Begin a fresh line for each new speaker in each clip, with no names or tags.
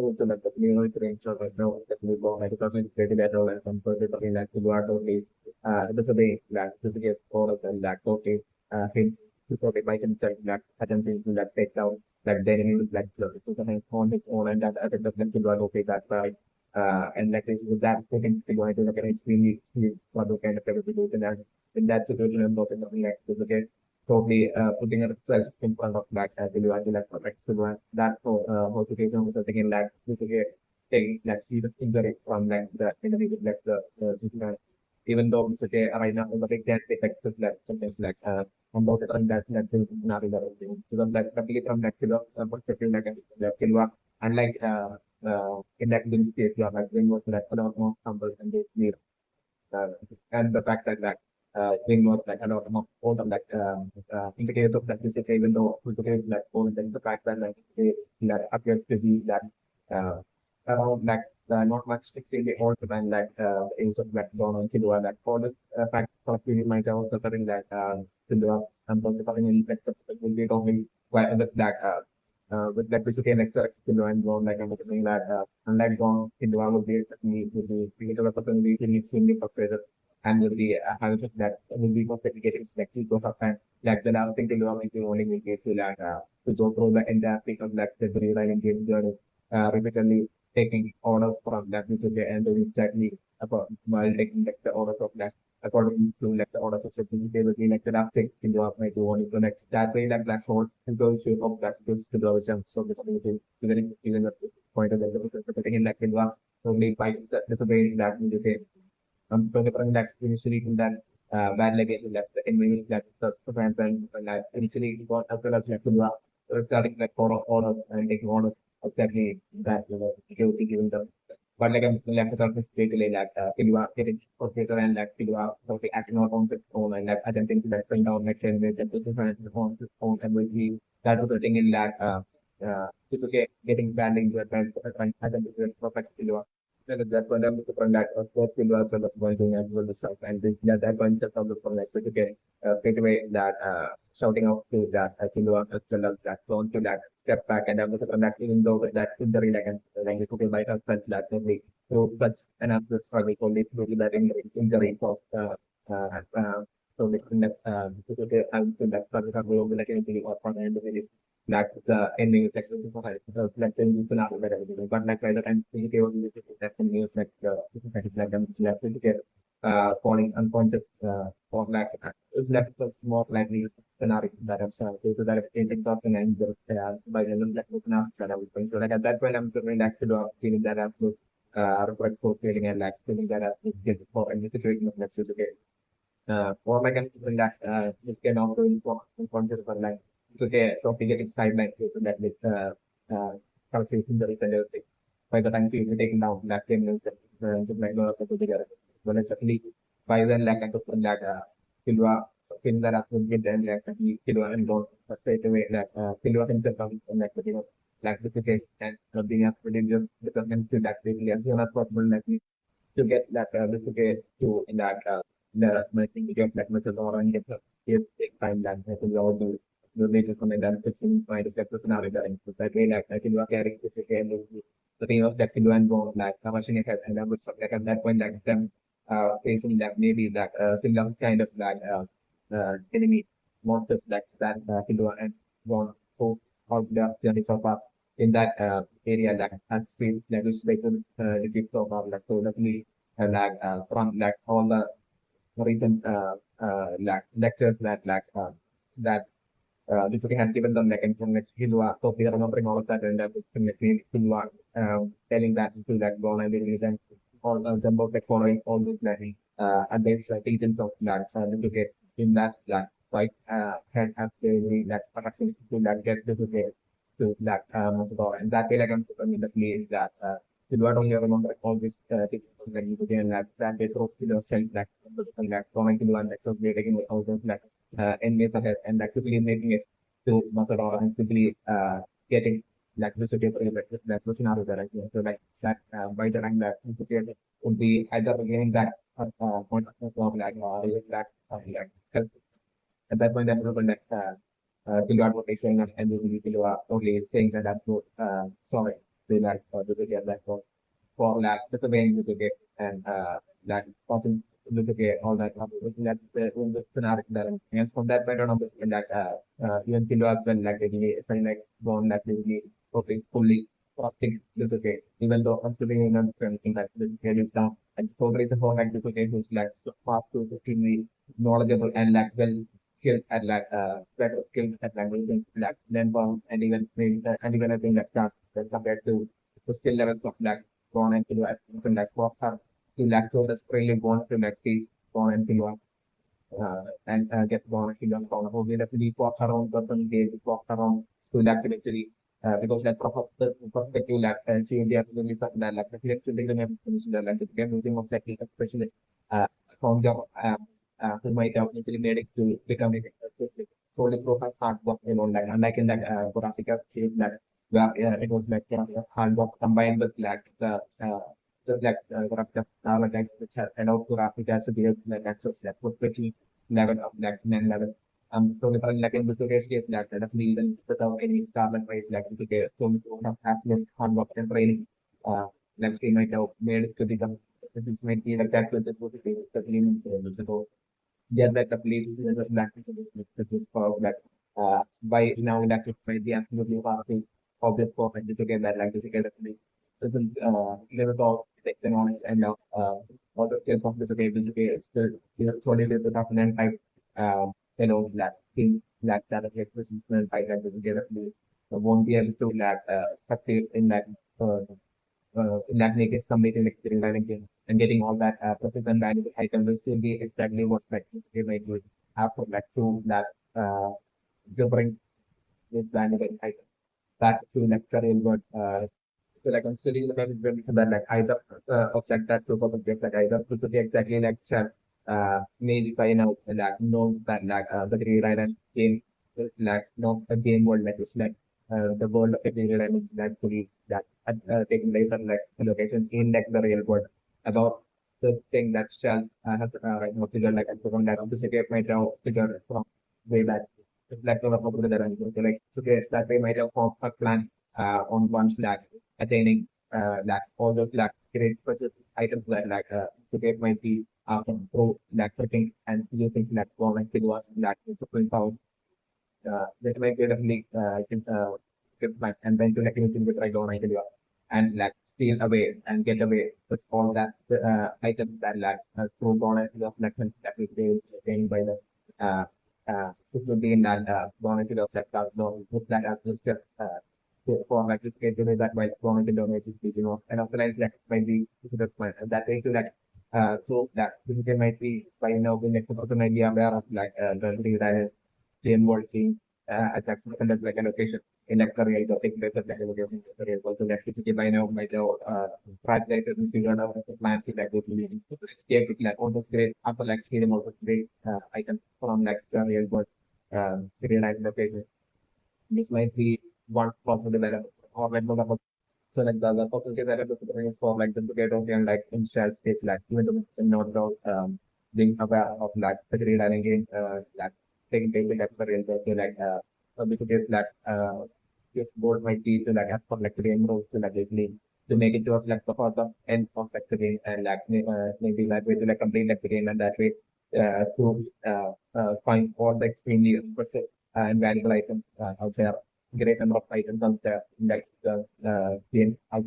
also like the new range of like no that we go like because it's very better and compared to talking like to water okay this is the like to get all of the like okay him to probably by himself like attempting to like take down like then it like to the on his own and that other them to okay that right and like this with that taking to go into like an extremely what kind of situation and in that situation I'm not like to get totally putting herself in front of that delivery like perfect to that whole situation was taking like to get taking like serious injury from like the enemy like the even though it's okay right now the big that effect is like sometimes like on those that thing not in the thing so like completely from that kilo perspective like the Killua unlike in that case you are like doing was like a lot more humble and they need uh, and the fact that thing was like a lot more older like in the case of that Bisuke, even though Bisuke is like older than the fact that like they like appears to be that uh, around like not much extremely older than like the age of like Don and Killua like for the fact of we might also covering that Killua and also covering in like will be talking with that with that Bisuke lecture Killua and Don like I'm saying that unlike Don Killua would be created a person will be extremely frustrated and will be having that will be perfectly getting selected because of time. Like the last thing they will make you only will get to like to go through the entire thing of like the rewriting game journey, repeatedly taking orders from that to the end of exactly about while taking like the orders of that according to like the orders of the they will be like the last thing in your make you only connect that way like that short and go to of that skills to the jump so this is even the point of the thing like in one only by the way that you can from that initially in that bad legacy left the enemy that the fans and like initially got as well as left to starting like for orders and taking orders exactly that security given them. But like I'm left without basically like Killua getting frustrated and like Killua totally acting out on his own and like attempting to like bring down like ten with that business and on his own ability that was the thing in that it's okay getting badly injured and attempting to perfect Killua that one I'm from that first field was one thing as well itself and this that concept of the from like okay straight away that shouting out to that Killua as well as that prone to that step back and I'm from that even though with that injury like it might have felt that only through such an absolute struggle only through that injury of so like okay I'm to that struggle can go like anything or from the individual that the ending is actually like the scenario where everything. But like by the time you give that news like systematic like I'm left to get falling unconscious or like is left so more likely scenario that I'm saying so that if anything often ends by the end of that open up that I was going to like at that point I'm feeling that to do feeling that absolute regretful feeling and like feeling that as get for any situation of like okay or like I'm feeling that it can also inform unconscious but like so so they get sidelined so that with conversation that is under by the time people taking down that thing is like no so together. Well it's actually by then like I took that Killua film that after get and like Killua and go straight away like Killua himself comes from like like the ticket and being a pretty just determined to that quickly as soon as possible like to get that Bisuke to in that the merging to get that much of or and get the take time that I think we all do the major comment that fixing my the scenario that so that way like I can work carrying Bisuke and the thing of that can do and go like how much ahead and then with like at that point like them facing that maybe that similar kind of like enemy monsters like that can do and go so all the journey so far in that area that has been legislated defeat so far like so definitely like from like all the recent like lectures that that Visuke had given them like information Killua so they are remembering all of that and that definitely Killua telling that to that gone and then all of them both like following all these like advice like agents of that Visuke in that like quite had absolutely that production to that get Visuke to that Masako and that way like I mean definitely that you don't only remember all these things that you can like that they throw to the cell like going to one like so they're taking all those like enemies ahead and like quickly making it to Masako and quickly getting like visited that's what scenario that I see. So like that by the time that visited would be either getting that point of like that like help at that point, I'm going to Killua would be showing up and we will only saying that that's not sorry. they like Bisuke and like for like the main Bisuke and like causing Bisuke all that that in the scenario that and from that point on that even Killua as well like he sign like born that really okay fully trusting Bisuke even though considering anything that Bisuke is down and so there is a whole like Bisuke who's like so fast to extremely knowledgeable and like well skilled at like better skilled at language like then and even maybe and even I think that compared to the skill levels of like born and Killua and like for her to like so that's really born to like teach born and Killua and get born and Killua born who will definitely walk around personally walk around school activity because that the perspective like she India really that like the children have finished the like the game using of like a specialist from the who might have actually made it to become a solely through her hard work alone like unlike in that Kurafika case that where it was like hard work combined with like the like Kurafika like which had allowed Kurafika to be able to like access that perfectly level of like 9 level. So if I like in the case like definitely even without any starment ways like to get so much have hard work and training like she might have made it to become this might be like that with this was the cleaning service. So yeah, that the police this is for that by now that it might be absolutely party of this perfect to get that like to get the police. So the little about the economics and now all the skills of the okay basically it's still solely with the dominant type that thing that affects the system side that will get a police won't be able to like succeed in that uh, in that naked committed experience again and getting all that profit and valuable item will still be exactly what like they might do after like to that delivering this valuable item back to like career world so like I'm studying the management that like either of like that group of objects like either to be exactly like maybe by now like know that like the grade and game is like not a game world like it's like the world of the grade and it's actually that taking place on like the location in like the real world about the thing that shell has right now figure like I'm from that of the city of my town figure from way back like the popular that I'm so like so that way might have formed a plan on one slack attaining like all those like great purchase items that like to get might be from pro like putting and using like government was like to print out that might be definitely I think script like and then to like using with right on idea and like steal away and get away with all that items that like through government was like that is obtained by the uh it would be in that government was like no put that as just so for like this schedule that while going to donate is and after that might be considered fine. And that way to that so that this might be by now the next person idea aware of like the involved team at that conduct like a location in like the real topic place of like a location the real also like to by now by the project and figure out the plan to like to escape it like all those great after like scaling all those great items from like the real world real life location. This might be one possible development or like the so like the percentage that I'm looking for like the get and like in shell states like even though it's not about being aware of like the grade and again like taking take like the real world like basically like this board might be to like ask for like the game rules to like basically to make it to us like the further end of like the game and like maybe like way to like complete like the game and that way find all the extremely impressive and valuable items out there great number of items out there in like the game out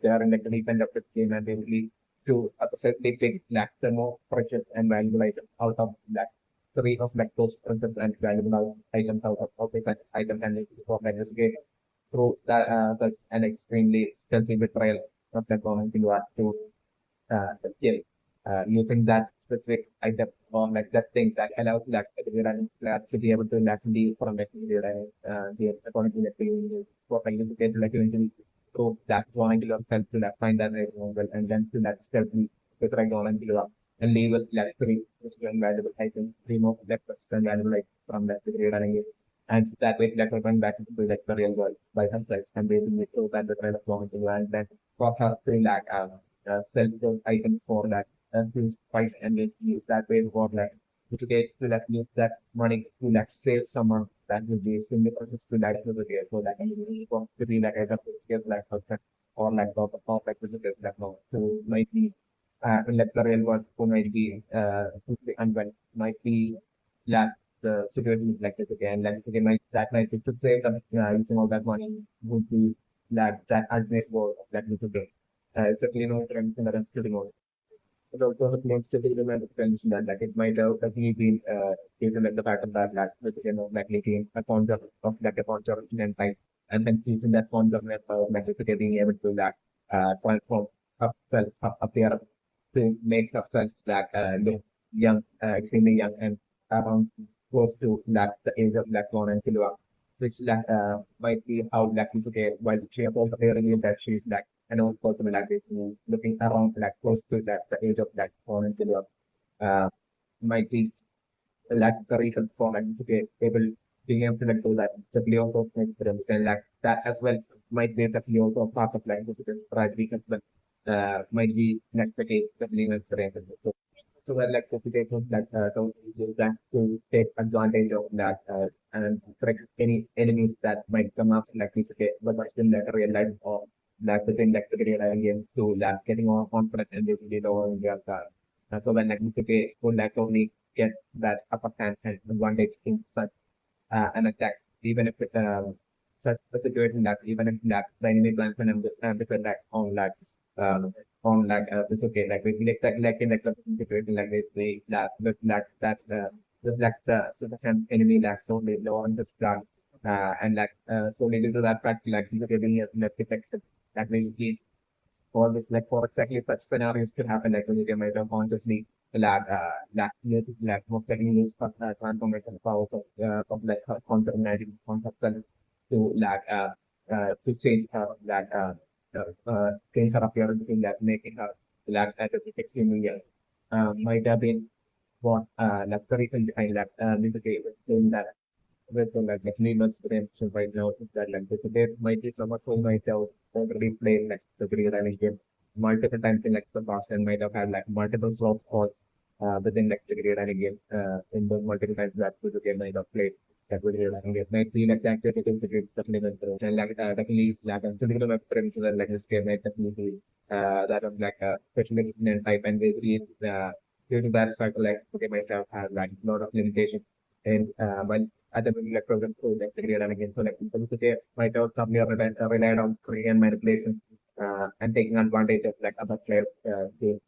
there in like the deep end of the game and basically to certainly pick like the more precious and valuable items out of that three of like those precious and valuable items out of this item and for like this game through that that's an extremely self betrayal of that moment you are to skill using that specific item or like that thing that allows that running to be able to naturally from like the according to that what I use to get like eventually so that drawing to yourself to that find that right well and then to that step with right on and below and label like three valuable items remove that first valuable like from that running it and that way that will run back into like the real world by themselves and basically so that the side of drawing to and then for her to like sell those items for that huge price and they use that way for that. to get to like use that money to like save someone that will be similar to that will be so that to be like either get like person or like or like visitors that know so might be in like the real world who might be unwell might be like the situation is like this again like again might that might be to save them using all that money would be that ultimate goal that we could do. It's a clean over and the rest it also claims civilian defense that like it might have actually been taken at the fact of that which like making a concept of like a concept and time and then using that concept like basically being able to that transform upself appear to make upself that look young, extremely young and around close to that the age of Black Swan and Silva, which like might be how Black is okay while she also apparently that she's like and also like looking around like close to that the age of that phone until uh might be like the reason for like to be able being able to like do that. Simply also experience and like that as well might be definitely also part of like the tragedy as well. Might be next the case definitely experience. So that like the situation that don't use that to take advantage of that and correct any enemies that might come up like this okay, but still like a real life or like the thing like the real life again to like getting more confident and basically lowering their so when like it's okay, would like only get that upper hand and advantage in such an attack, even if it such a situation that even if that the enemy plans and different attack on like this okay like we like in like the situation like we that just like the sufficient enemy that's only low on this plan and like so related to that fact like the getting left effective that basically all this like for exactly such scenarios could happen like when you might have consciously like most likely use transformation powers of like concept concept to to change her change her appearance in that making her at extremely young might have been what like the reason behind that doing that with like actually much preemption right now is that like there might be someone who might have already played like the video running game multiple times in like the past and might have had like multiple flop calls within like the video running game in the multiple times that the game might have played that video running game might be like that critical secret definitely and like definitely like a still gonna preemption that like this game might definitely be that of like a special incident type and basically due to that cycle like okay myself has like a lot of limitations and while other like progress through like the and again. So like people today might have some relied on free and manipulation and taking advantage of like other players to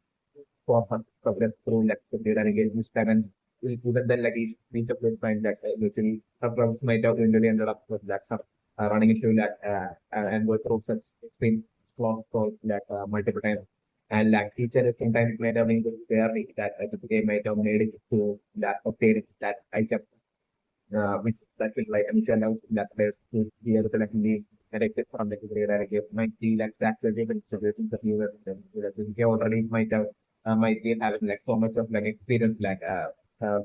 for progress through like the and again this time and even then like each of them find that literally some problems might have really ended up with that stuff running into that and go through such extreme flaws for like multiple times. And like teacher sometimes might have been very that the game might have made it to that obtain that item which that will like initial out that place to be able to like these directed from the career directive might be like that the given solutions that you were you already might have might be having like so much of like experience like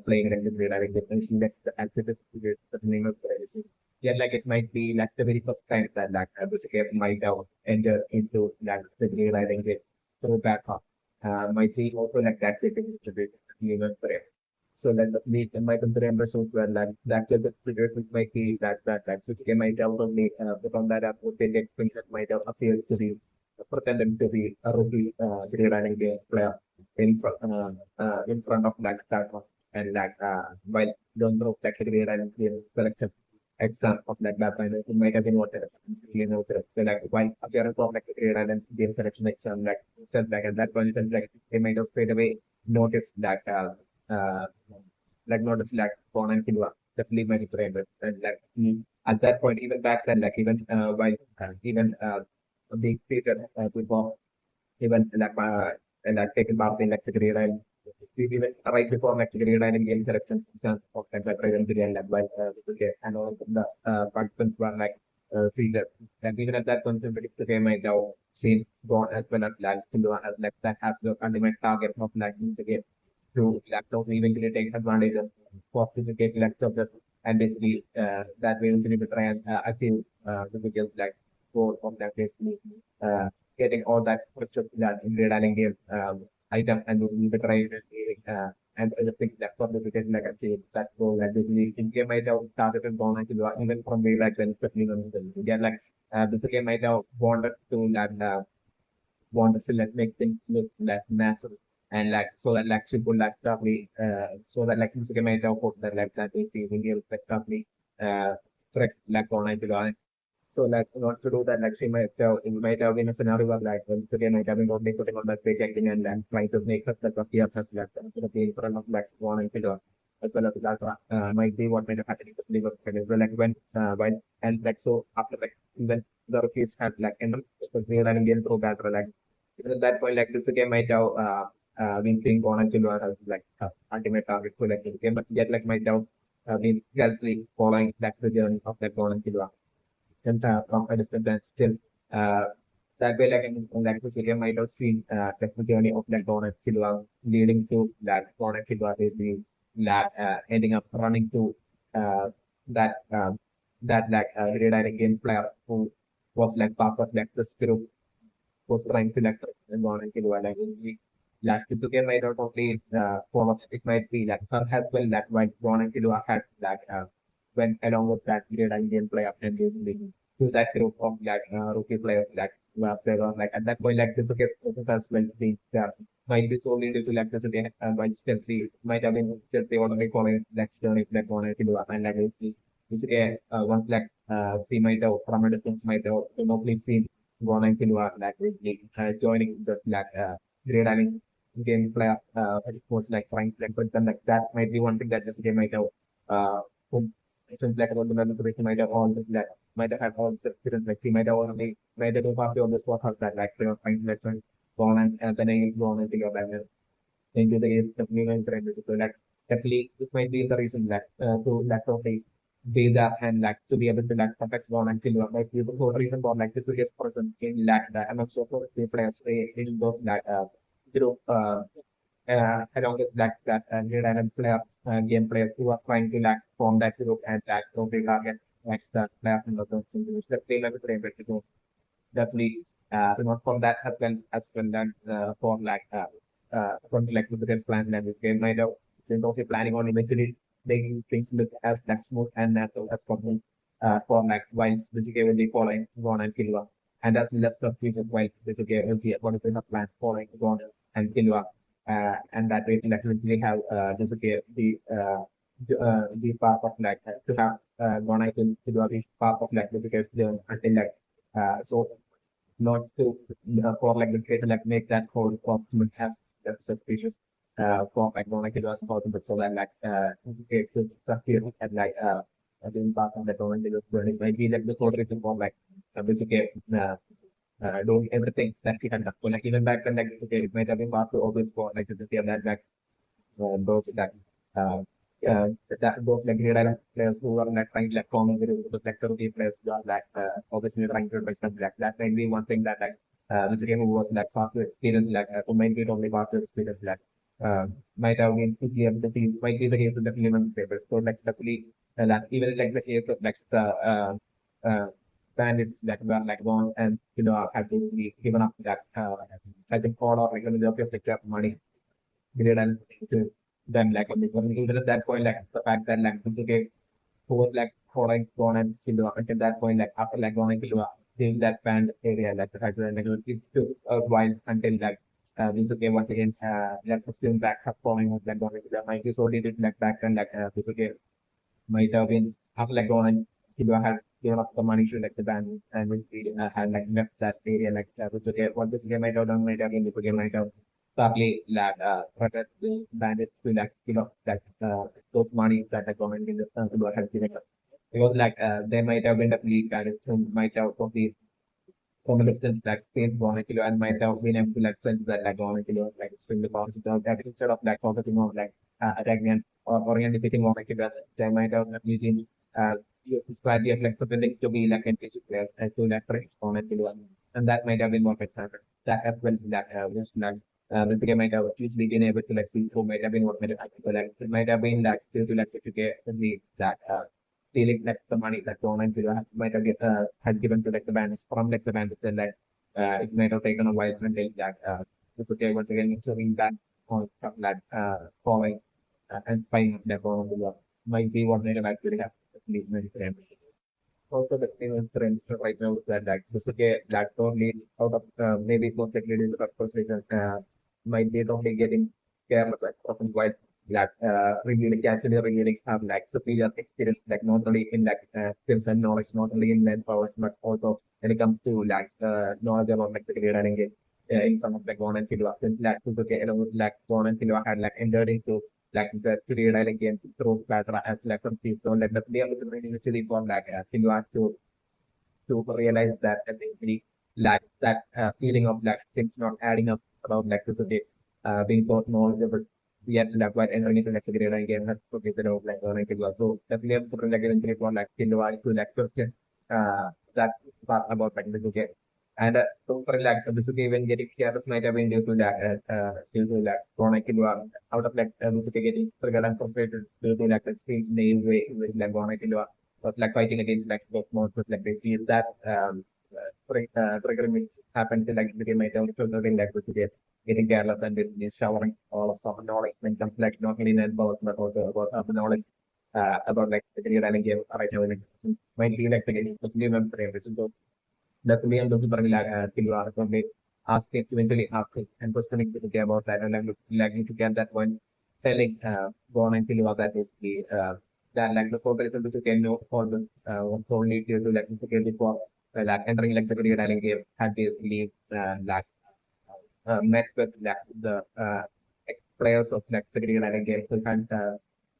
playing like the career directive and that the activist is the name of the yeah like it might be like the very first time that like basically might have entered into like the career directive through back up might be also like that given so then the my contemporary shows were like the actual figures which might be that which they might have only from that authentic things that might have appeared to be pretended to be a rookie running game player in front of that one and like while don't know actually running game selected exam of that background it might have been what you know so like while appearance of like running game selection exam like just like at that point like they might have straight away noticed that uh, like not like phone and Killua, definitely my friend. And like at that point, even back then, like even while even being seated before even and like taken part in like the career and even right before like the career and game selection of like present and like while okay, and all of the participants were like seated. And even at that point, the game might have seen gone as well as like Killua as like that has the ultimate target of like the game to laptop eventually take advantage of sophisticated laptops and basically that way we can try and achieve the biggest like goal of that basically uh, getting all that that in the dialing game item and we will try and I think that's what the cricket like achieved that goal like basically India might have started and gone into the even from way back then 15 India like Bisuke might have wanted to like wanted to like make things look like massive and like so that like she could like probably so that like Bisuke might have posted that like that if India would like probably correct like on into the so like in order to do that, like she might have been a scenario where like when today might have been only putting on that fake acting and then trying to make us like a fear has like the in front of like one and figure as well as that might be what might have happened with liver as well like when and like so after like when the rookies had like ended because they were an Indian pro batter like even at that point like this game might have been seeing one and Killua as like ultimate target for like the game but yet like might have been stealthily following like the journey of that one and Killua and from a distance and still uh, that way like in that Cecilia might have seen the journey of like Don and Silva leading to that Don and Silva basically that ending up running to uh, that that like redirecting game player who was like part of like this group was trying to like and Don and Silva like Bisuke might not only follow it might be like her as well that while Don and Silva had that went along with that great Indian player and basically to that group of like rookie players like players like at that point like the biggest as well the might be solely due to like the city by Chelsea might have been Chelsea already following that journey that wanted to do and like which once like he might have from a distance might have remotely seen wanting to do like joining the like great game player it was like trying to like but then like that might be one thing that this game might have uh since like about the manipulation might have all this like might have had all this experience like he might have already made a party on this what that like they were trying to like gone and then I gone and figure out into the game definitely going to end so like definitely this might be the reason that to like probably be that and like to be able to like perfect one until you like the sole reason for like this is just person in like that I'm not sure for the players in those like group along with that new dynamic player game players who are trying to like form that group and like probably target like the players in the things which the play level to able to do definitely not for that as well done for like from like with the plan and this game might have since also planning on eventually making things look as like smooth and natural as possible for like while Bisuke will be following Gon and Killua and that's left of future while Bisuke will be one of the plan following Gon and Killua and that way to like eventually have Bisuke the part of like to have Gon and Killua be part of like Bisuke's journey until like so not to for like the creator like make that whole compliment as suspicious for like non like it was possible so that like it could appear and like being part of the government it was burning maybe like the whole reason for like basically doing everything that he had done. So like even back then like okay it might have been part of always for like the fear that like those that uh, that those like great island players who are like trying to like forming the like rookie players who are like obviously trying to represent like that might be one thing that like this game was like far to experience like who might be only far to experience like might have been easily able to see might be the case of the Cleveland favorites. So like definitely that even like the case of like the bandits that were like gone and you know have to be given up that I think all or like the majority of the money great and then like even at that point like the fact that like it's okay who was like following Gon and Killua until that point like after like Gon and Killua in that band area like the fact that like it took a while until like Bisuke once again like assumed back up following of like Gon and Killua might just only did like back then like Bisuke might have been after like Gon and Killua had given up the money to like the band and when he had like left that area like Bisuke what Bisuke might have done might have been Bisuke might have partly like protect the bandits to like you know that those money that the government in the has given us. Because like they might have been definitely bandits who might have probably from a distance like seen government kilo and might have been able to like sense that like government kilo like swing the bounce of that instead of like focusing on like attacking and defeating government kilo they might have using use this strategy of like pretending to be like NPC players to like protect government kilo and that might have been more effective. That as well that was like Visuke might have usually been able to like see who might have been what might have happened. So like it might have been like due to like Visuke the that stealing like the money that the online video might have had given to like the bandits from like the bandits and like it might have taken a while until that Visuke once again showing that on from like following and find that one might be what they actually have many friends. Also, the famous trend right now is that like Bisuke that don't need out of maybe most likely due to the frustration might be only getting careless like often while that revealing actually revealing have like superior experience like not only in like skills and knowledge, not only in manpower, but also when it comes to like knowledge about like the career and engage in some of like Gon and Killua. Since like Bisuke along with like Gon and Killua had like entered into like the career dialing game through Patra as like from so like the player was really actually for like Killua to realize that and really lack that feeling of like things not adding up about like the being so knowledgeable yet like while entering into like the career game has focused on like learning Killua. So definitely I'm super like getting for like Killua to like question that part about like the and so for like Bisuke even getting careless might have been due to like chronic out of like Bisuke getting triggered and frustrated due to like the extreme name way in which like chronic was like fighting against like both monsters like they feel that triggering happened to like Bisuke might have triggering like Bisuke getting careless and basically showering all of some knowledge when it comes to, like not only in balls but also about knowledge about like the career and game right now in the might be like the game especially when that's me and looking for Killua probably asking eventually asking and questioning to about that and I'm looking to get that one telling Gon and Killua that is the that like the soul reason to can know for the was only due to like the before like entering like the career dialing game had basically like met with like the players of like the career dialing game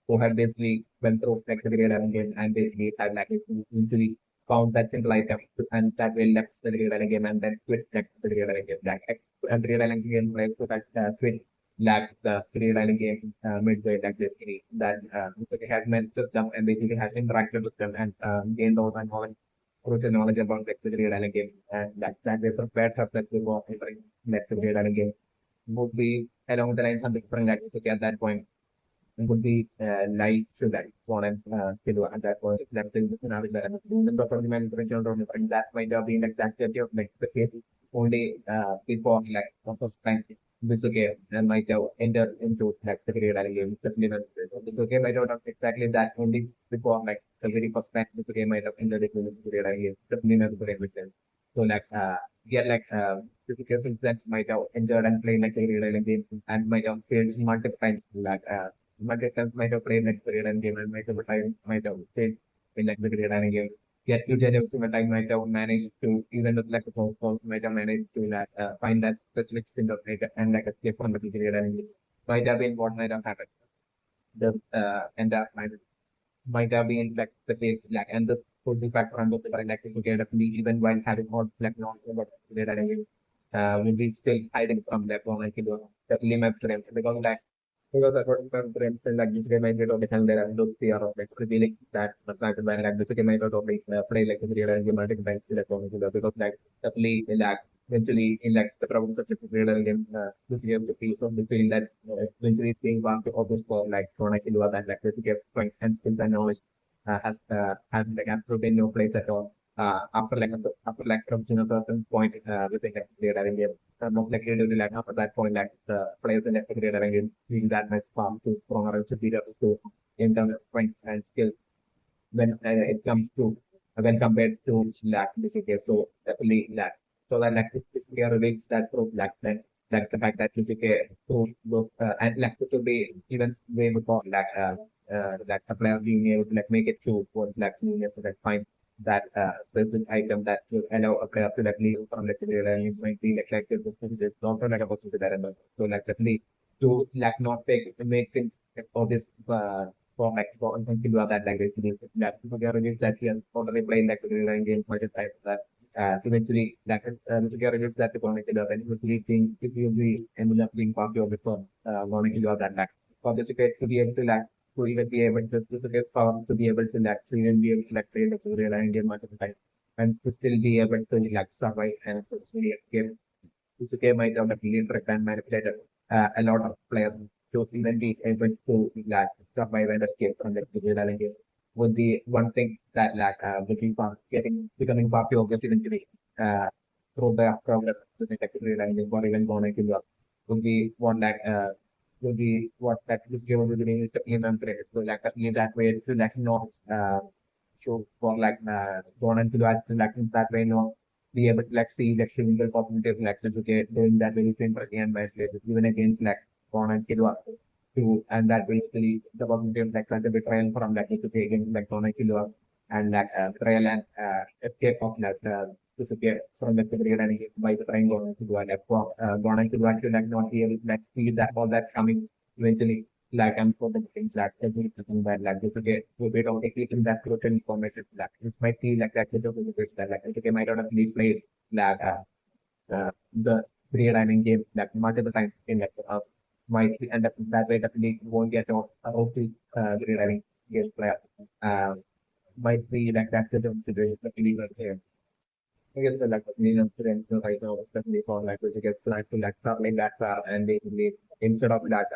who had basically went through like the career dialing game and basically had like easily found that single item and that way left the real dialing game and then quit like the real dialing game. Like and real dialing game players who had quit like the real dialing game midway like basically that basically had met with them and basically had interacted with them and gained all the knowledge crucial knowledge about like the real dialing game and that way prepared her like to go entering like the real dialing game would be along the lines something different like at that point would be like to that one and Killua at that point. That is the scenario that the government and that might have been exactly of like the case only before like of time Bisuke might have entered into like the career game. Bisuke might have done exactly that only before like the very first time Bisuke might have entered into the career game. Definitely not the right vision. So like yeah like Bisuke since that might have entered and played like the career game and might have failed multiple times like Marketers might have played like career and game and might have played in like the career and game. Yet you judge every single time might have managed to even with like a phone call might have managed to like find that specific syndrome and like escape from the career and game. Might have been what might have happened. The and that might have been like the case like and this social factor and the like to get up even while having all like non about career and game will be still hiding from that one I think definitely my friend because like because according to friends and like Bisuke might not defend their those fear of like revealing that the fact that like Bisuke might not only play like the real and multiple times to like because like definitely like eventually in like the problems of the real and game Bisuke have to feel from between that eventually being one to always for like Chronic Killua that like Bisuke's strength and skills and knowledge has like absolutely no place at all after like reaching a certain point within like the real and game most likely to like after that point, like the players in the career ranking being that much far too stronger and superior to in terms of strength and skill when it comes to when compared to lack BCK. So definitely lack. So that like we are really that proof like the fact that BCK proved both and like to be even way before like a player being able to like make it through towards like being able to like find that specific item that will allow a player to like leave from the career and it might be like this don't like about to that and so like definitely to like not make things for this for like for thinking about that language that people get released that he has already played like the games multiple times that eventually that to get released that to connect it up and eventually being if you be ended up being part of the firm connecting about that like for the secret to be able to like to even be able to get found to be able to like to even be able to like play the real and game multiple times and to still be able to like survive and successfully escape this game might have really tricked and manipulated a lot of players to even be able to like survive and escape from the digital game would be one thing that like looking for getting becoming part of the eventually through the progress of the technical game or even going to would be one that will be what that is given to the name is the payment rate. So like in that way to like not show for like gone into that like in that way not be able to like see the single cognitive like okay doing that very same again by slaves even against like gone and Killua to and that basically the cognitive like kind of betrayal from like to take against like gone and Killua and like betrayal and escape of that disappear from the period and by the time gone to do like gone to actually like not be able to like see that all that coming eventually like I'm for the things that everything that like this get to bit of taking that total information like this might feel like that little bit that like okay might not have been played like the pre-running game like multiple times in like might end up that way definitely won't get out to pre-running game player might be like that little situation that we were here. I guess like being a student right now, especially for like which gets like to like traveling that far and basically instead of that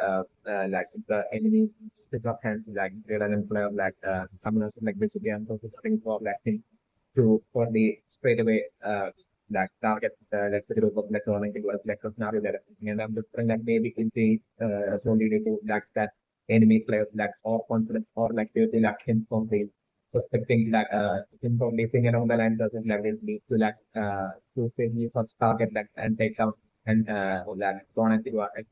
like the enemy pick up hands like rather than play of like combination like basically I'm focusing for like thing to for the straight away like target like the group of like running to like a scenario that and I'm different like maybe in the solely to like that enemy players like or confidence or like they like him from the suspecting that information around the land doesn't level need to like to say you first target like and take down and like gone and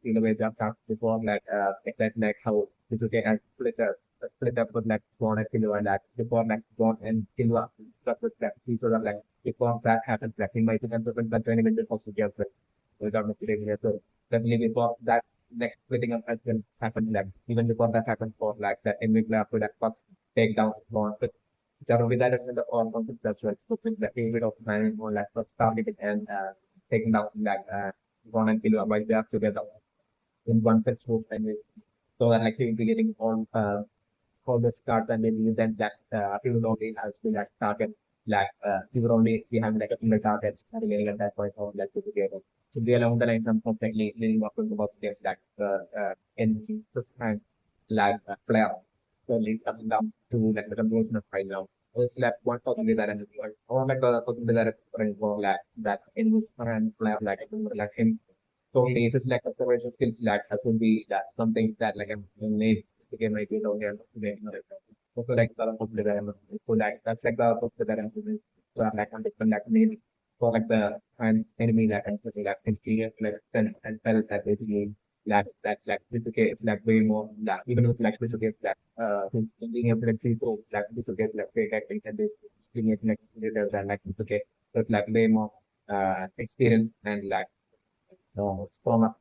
see the way they have before like exactly like how this will get and split up with like gone and Killua and that before like gone and Killua separate like see so that like before that happens like in my opinion the training will also get without material here so definitely before that next splitting up has been happened like even before that happened for like that enemy player to that first take down gone Darwin the all concept that's right. So with the period of time more like first targeted and taking down like gone and kill by they have together in one fetch move and so that like you'll be getting all the cards and then that you will only has to like target like you will only you have like a single target at that point or like to together. So they along the line some perfectly leading up to the boss games like in this kind like player. So lead coming down to like the conclusion of right now. It's like one talking to that and or like talking to that for like that in this current player like him. So it is like observation skills like that would be that something that like I'm made again might be down here so like the book that I'm so like that's like the book that I'm doing so I'm like on different like maybe for like the enemy that I'm putting like inferior like sense and felt that basically like that's like Bisuke is like way more that even if like Bisuke is that being able to see through like Bisuke is like great acting and this being able to like than like Bisuke but like way more experience and like strong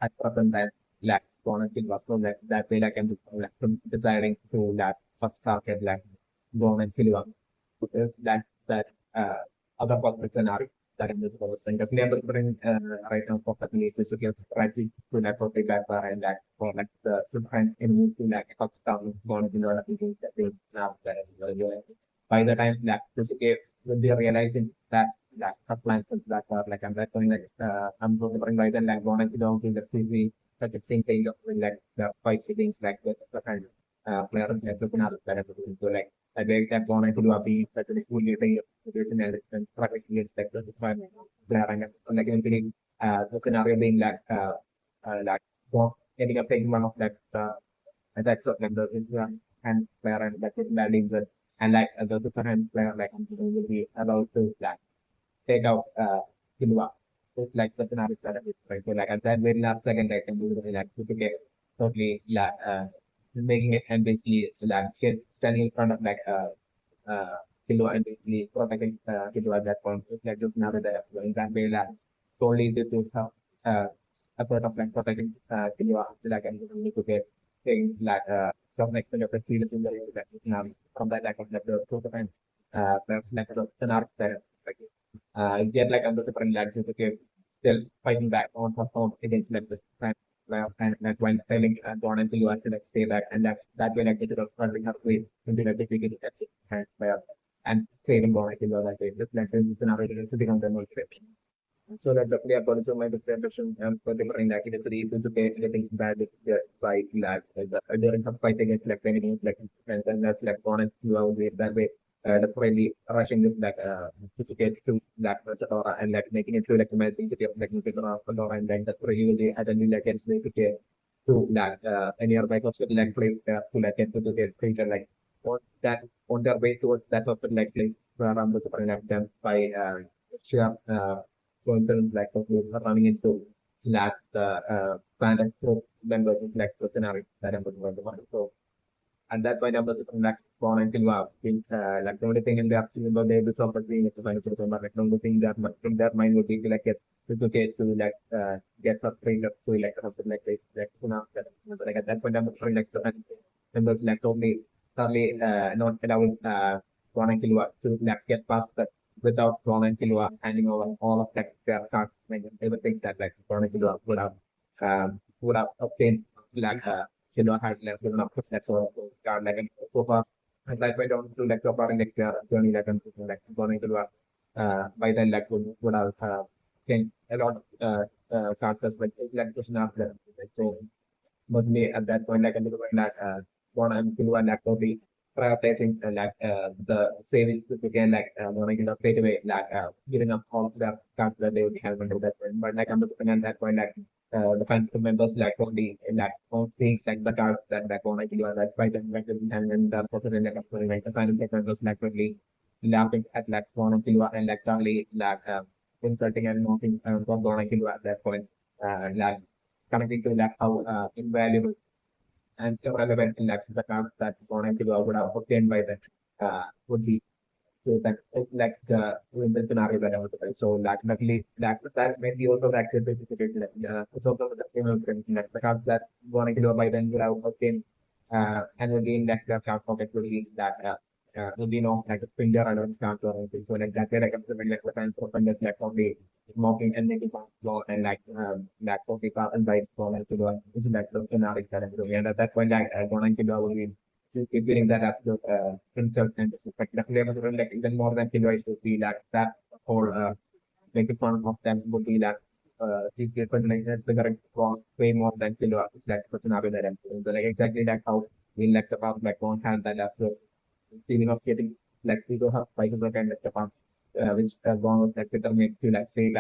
at present time like volunteer was so that that way like I'm like from deciding to that first target like go and fill up because that other possible scenario that in this was saying that we are bring right now for the need to get strategy to like for the back and like for like the different enemy to like touchdown going to know that they now that by the time that this game when they are realizing that that appliances that are like I'm going like I'm going to bring right and like going to go to the TV such extreme change of like the five things like the kind of player like the another player so like I beg that going to do a be such a cool thing and strategy and like this fine player and like eventually the scenario being like ending up taking one of that that's what like the and player and that's it landing good and like the different player like will be about to like take out Killua. It's like the scenario set up right. So like at that very last second I can do like this okay totally like making it and basically like standing in front of like Killua and basically protecting Killua at that point. It's like the scenario that in that way like solely due to some effort of like protecting Killua like and to get thing like some extent of the field in the that from that like of like the protocol that's like the scenario that like yet like under different languages, okay, still fighting back on against like this kind of like while telling Dawn and you have to like stay back and that way like it was struggling her way into like the big hand player and saving Dawn and Killua like this like this scenario is sitting on the no trip. So that definitely according to my description for different like it is really to pay anything bad with the fight like during some fight against like enemies like friends and that's like Dawn and Killua would be that way definitely rushing with Bisuke to Satora and making it to activity of Satora and then that's where he will be attending against Bisuke to a nearby hospital place to get to get treated on that on their way towards that hospital place around the super them by sheer going running into the phantom members so scenario that I'm going to want. So at that point, I was like born until wow. The only thing in the afternoon about they do something being exercise or like the only thing that in their mind would be like it's okay to get frustrated to something like you know like at that point I'm like so and members like told me suddenly not allowing born and Killua to get past that without born and Killua handing over all of their start everything that born and Killua would have obtained Killua had left good enough that's all so far. And that went on to so far in journey going to by then would have changed a lot of characters question after. So but me at that point I look one and Killua totally prioritizing the savings to begin straight away giving up all of the cards that they would have under that point. But I'm looking at that point the phantom members only don't think the cards that one I do that fight and the person the phantom members really laughing at one of and totally insulting and mocking one I at that point. Connecting to how invaluable and irrelevant in the cards that one and would have obtained by that would be so that it's in the scenario that I was about. So luckily that may be also that could be it's also the same the cards that one and by then would have obtained and again the card pocket will be will be no a finger and cards or anything. So that way like the fans open only mocking and making law and for the car and bike for like to do is the scenario that I'm doing. And at that point one and will be keep getting that absolute insult and disrespect. Definitely, I was even more than Killua should be that whole making fun of them would be these people the correct wrong way more than Killua. It's such an that I'm doing. So exactly how we left about won't have that absolute feeling of getting we do have fighting the kind of the which one was determined to say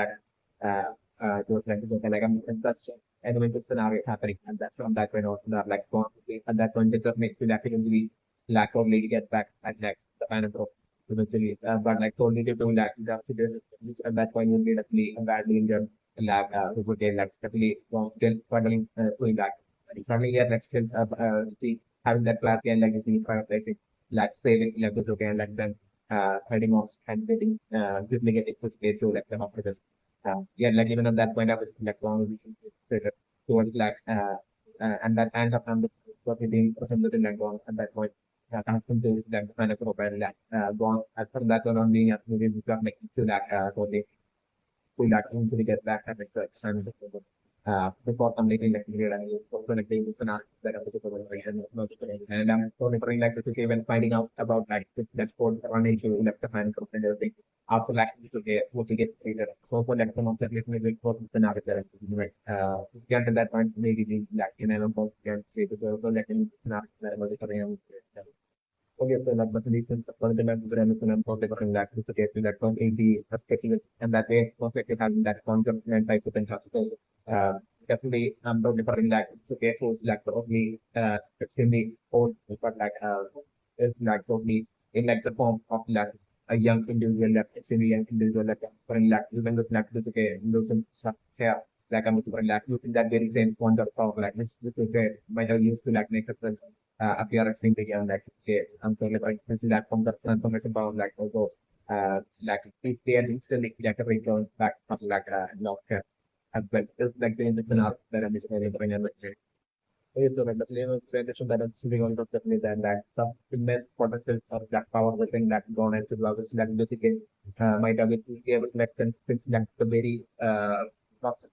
uh to okay, I'm in such animated scenario happening and that from that point on one at that point it just makes you easily lack of to get back at the kind of eventually but solely due to the situations at that point you'll be definitely badly injured who would get definitely still struggling doing that. It's only yet still see having that clarity and see prioritizing saving okay and then heading off and getting quickly getting to stage to the hospital. Yeah, even at that point, I was long towards and that ends up on the being presented in at that point. Connecting to that kind of profile gone as from that one on being maybe making to so they pull that into the get back and and before completing the period and also the finance that was and I'm so referring when finding out about this that code one issue left the hand and everything after what to get treated. So for that some of that let me wait for the scenario right. Get to that point maybe in an of can create so let me scenario that was okay, so but the reasons for the and public and that is okay to that from 80 perspectives and that way perfectly having that concept and types of so definitely don't different it's okay who's probably extremely old but it's probably in the form of a young individual extremely young individual for even with this okay losing hair I'm super using that very same font of power which is might have used to make a appear extremely young okay I'm sorry if I can see that from the transformation power also please stay and instantly return back from lock as well. It's the intention of that I'm describing. Okay, so the flavor tradition that I'm sitting on was definitely that some immense potential of that power within that gone into love is basically might have been able to extend since the very first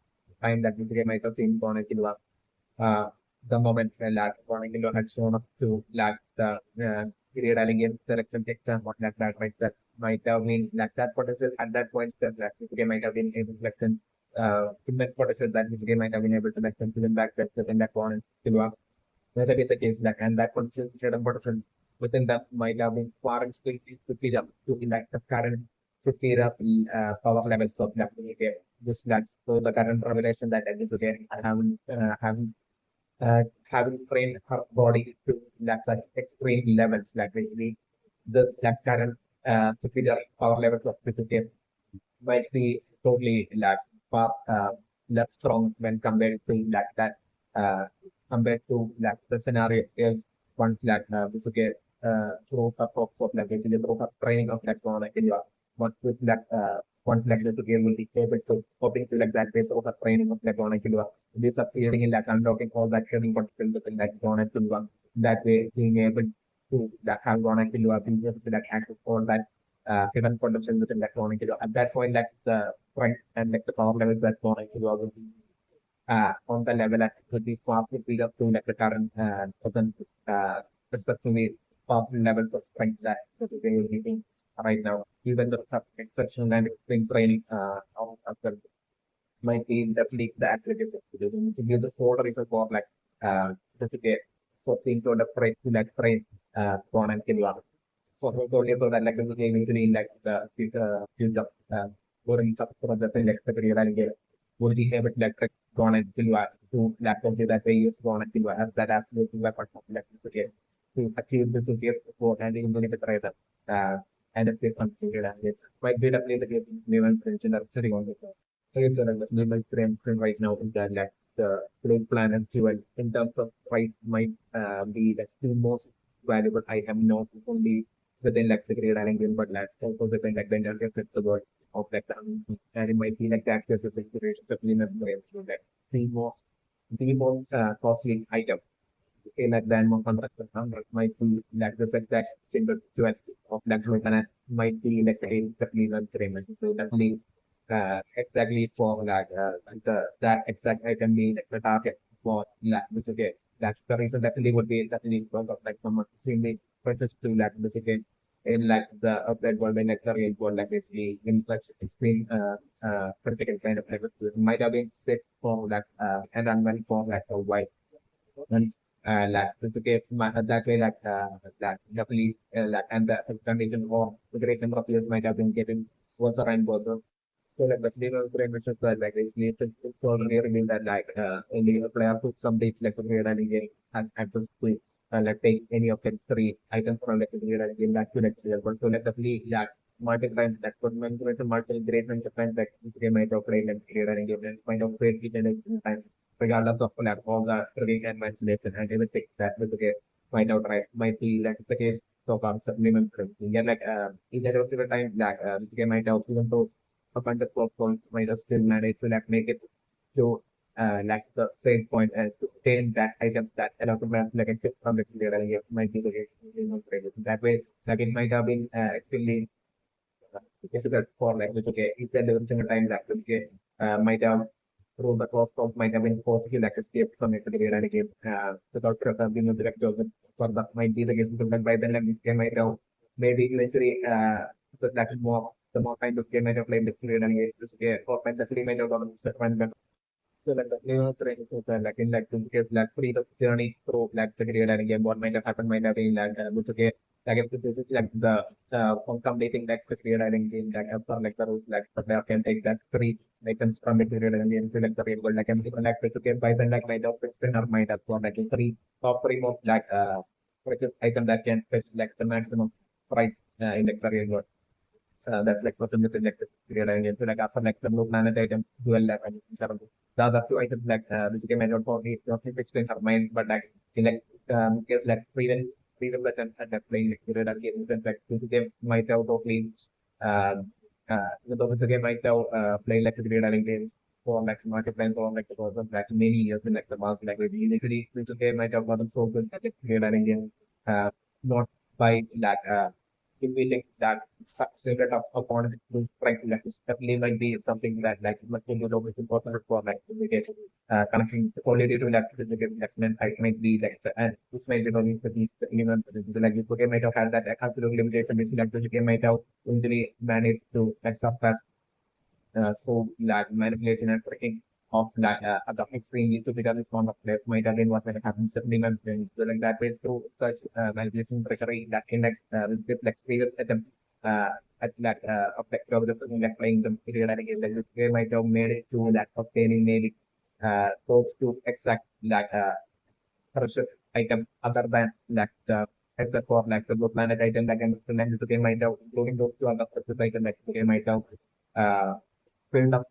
time that we might have seen gone into love. The moment when Warning had shown up to the period game selection exam, what that might have been that potential at that point that we might have been able to extend immense potential that we might have been able to extend to them back that in that one Killua. Whether it's the case and that potential potential within that might have been far extremely superior to like the current superior power levels of that game. Just that so the current revelation that I is again uh, having trained her body to like such extreme levels, like basically the like current superior power levels of Bisuke might be totally like far less strong when compared to like that compared to like the scenario is once like Bisuke through her hopes of like basically through her training of like one like Killua, once with that once like Bisuke will be able to hoping to like that way through her training of like one like Killua, this appearing in like unlocking all that training potential within like one and Killua, that way being able to that have one and Killua being able to like access all that hidden potential within that one and Killua. At that point like the strengths and like the power levels that one and Killua will be on the level at could be far superior to like the current present respectively powerful levels of strength that they will be using right now. Even the exceptional and extreme training of the might be definitely the athletic flexibility. To give the sole reason for like basically so things to the train to like train Ron and Killua. So only so that like the game usually like the future going up for the like the career and game would be able to like trick Ron and Killua to like that they use Ron and Killua as that absolute weapon of like Bisuke to achieve the Bisuke's goal and even if it rather and escape considered and it might be definitely the game even mentioned are sitting on the it's a like frame right now is that like the plane plan and fuel in terms of price might be like the most valuable item not only within like the great island game but like also within like the entire festival of like the and it might be like the access of inspiration supplement so that the most costly item in like the more contract might be like the exact single fuel of that might be like the supplement so definitely exactly for like the that exact item being like the target for like which okay that's the reason definitely would be definitely because of like someone extremely purchase to like basically in like the outside world and like the real world like basically in such extreme critical kind of level might have been set for like environment for like a while and like basically that way like definitely like and the condition or the great number of years might have been getting worse and worse so like the legal premises are like it's already revealed that like the player who complete like the grade and game at this point like take any of the three items from like the grade and game back to next year. But so like the play like multiple times that could mention multiple grade and times like this game might operate and grade and game and find out grade each and every time regardless of like all the training and manipulation and everything that with the game might out right might be like the case so far supplementary. Yeah, like each and every time like the game might out even though up until 12 points might have still managed to like make it to like the same point and to obtain that items that allow to manage like a tip from the clear and it might be the case that way like it might have been extremely difficult for like which okay if there was a time that okay might have through the cost of might have been forced to like escape from it clear and game without being a director for that might be the case because by then like this game might have maybe eventually so that is more the more kind of game might have played this period and it is or mentally might have gone so like the new training is like in like to give like free the journey through like the period and game what might have happened might have been like which okay like if this is like the from completing that period and game like after like the rules like the player can take that free items from the period and game to like the real world like everything like which okay by then like might have spinner might have for like three top three of like purchase item that can fetch like the maximum price in like the real world that's like person with electric period and so like after like the blue planet item dual lab and the other two items like basically may not for me not fixed in her mind but like in like case like freedom that and like playing like period and games and like this game might have totally um the basically might have playing like the period and game for like multiplying for like because of like many years in like the market like usually this game might have gotten so good at the period and game not by like defeating that secret of opponent to strike like definitely might be something that like much more important for like to get connecting solely to that physical investment. I might be like and which might be only for these even like this game might have had that absolute limitation. This like the game might have easily managed to like stop that so like manipulation and tricking of that the extremely to become this form of death might have been what might have happened Stephanie mentioned. So like that way through such manipulation trickery that in this like previous attempt at that of like like playing the period again like this game might have made it to that obtaining maybe close to exact like pressure item other than like the except for like the blue planet item that can then the game might have including those two other precious item that the game might have uh filled up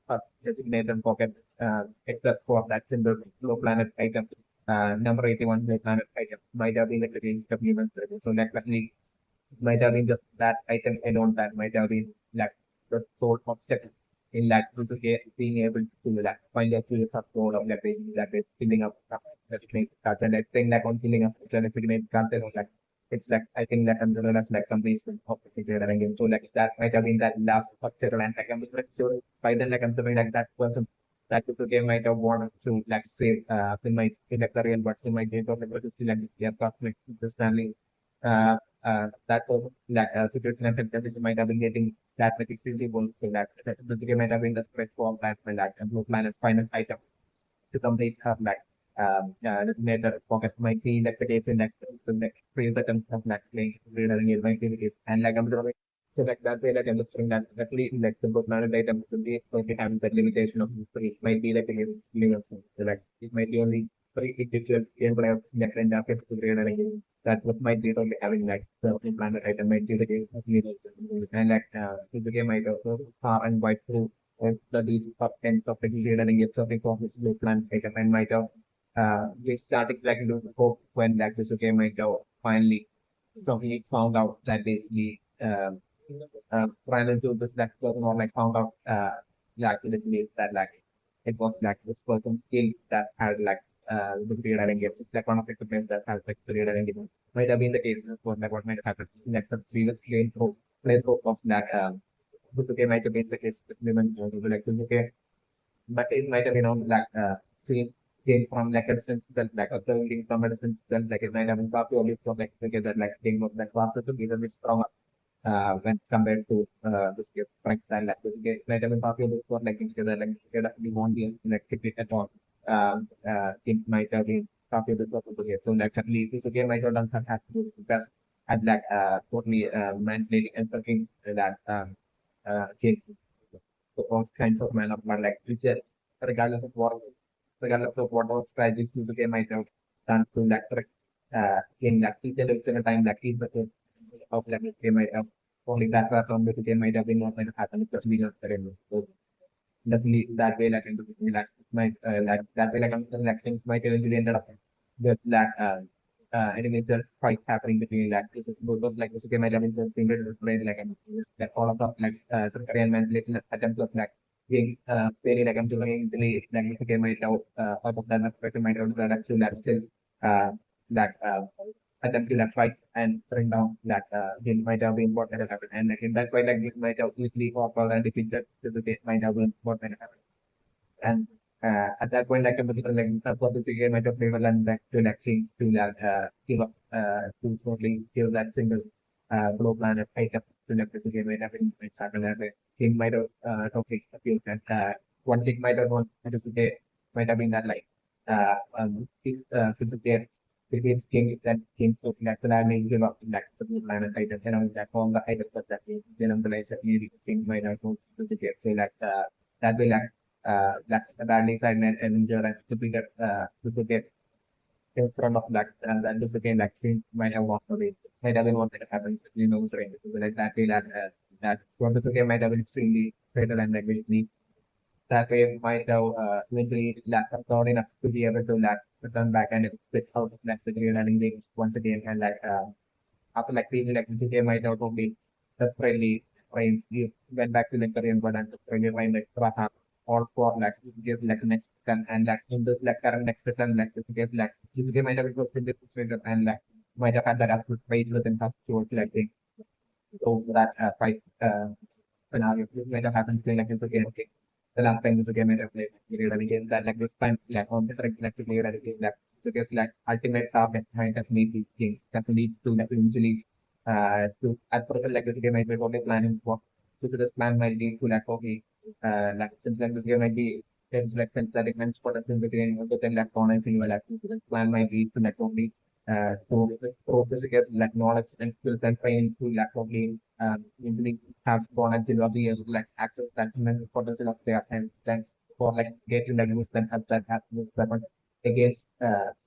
designated pockets except for that single blue planet item number 81 blue planet item might have been like the game supplement so definitely might have been just that item alone that might have been like the sole obstacle in that to get being able to like find actually a goal of that is filling up the screen cards and I think like on filling up the signature cards and like it's like I think that I'm gonna like completion of the figure and game. So like that might have been that last obstacle and like I'm pretty sure by then like I'm something like that person that the game might have wanted to like save in like the real world in my game or like but still like this yeah cosmic understanding uh that was like situation and temperature might have been getting that much extremely worse. So that the game might have been the spread form that when like a blue planet's final item to complete her like designated focus might be like the case in like the next three seconds of like playing reading it might be the case. And like I'm drawing so like that way like I'm looking that actually like the blue planet item could be going to have that limitation of three might be like the case universal. So like it might be only three individual gameplay of like and after to read again that what might be only having like the planet item might be the case of and like the game might also far and wide through the deep substance of the grid and get something from which blue plant item and might have we started like to hope when like Bisuke might have finally so he found out that basically ran into this like person or like found out like literally that like it was like this person killed that had like the period and game. It's like one of the equipment that has like period and game. Might have been the case for like what might have happened. Like the previous playthrough of that Bisuke might have been the case with women like Bisuke but it might have been on like seen gain from like a distance itself, like observing from a distance itself, like it might have been probably only from like together, like game was like faster to be a bit stronger when compared to this game. For example, like this game might have been probably only for like together, like together we won't be like it at all. It might have been probably this was also here. So like certainly this game might have done have had to best at like totally manipulating and working that game so all kinds of manner, but like which regardless of what regardless of what strategies Suzuki might have done to like in like each and every time like each of like they might have only that was on the game might have been not might have happened especially not the so definitely that way like into like might like that way like things might eventually ended up with like individual fight happening between like this because like this game might have been just single brain like like all of the like trickery and manipulation attempts of like being very like I'm doing easily like this game might have out of that aspect might have that actually that still uh that attempt to like fight and bring down that game might have been what might have happened and like, that's why like this might have easily offer and defeat that the game might have been what might have happened and at that point, like a particular like what the figure might have level and like to like change to like give up to totally give that single blow planet item to like the figure might have been might happen and the king might have totally appeared that one thing might have won and the might have been that like if the previous king that king so like the land give up like the blue planet item and on that all the items that then on the like maybe the king might have to the so like that will like like badly side and injured and to be that Bisuke in front of that and Bisuke like he might have walked away. Might have been what that happens you know right so like that way that so Bisuke might have been extremely straighter and like really that way might have eventually like thought enough to be able to like return back and split out of that the green running game once again and like after like being like Bisuke might have only friendly frame you went back to like Korean but and friendly frame extra half or for like give like next turn and like in this like current next turn like this give like this game might have been in this trigger and like might have had that absolute rage within half towards like thing. So that fight scenario this might have happened to like this again okay. The last time this game might have played like again that like this time like on different like to play that again like so guess like ultimate target might definitely change definitely to like usually to at first like this game might be only planning for so this plan might be to like okay like since like this game might be there's like sense that immense potential between certain like Gon and Killua like the plan might be to like only to basically like knowledge and skills and training to like only usually have Gon and Killua be able to like access that immense potential of their and then for like getting the news then have that happens weapon against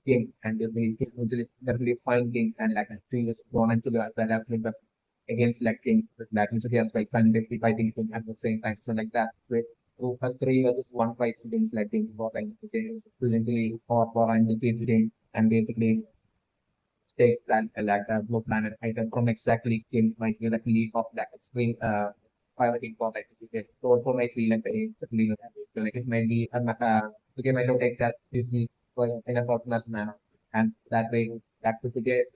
King and they usually definitely find King and like previous Gon and Killua that have been against like King that is against like continuously fighting King at the same time. So like that with two or three or just one fight against like King for like basically for and defeat King and basically take plan like a blue planet item from exactly King might be like leaf of that extreme piloting for like so also might be like a so like it might be okay might not take that easily for in a fortunate manner and that way that specific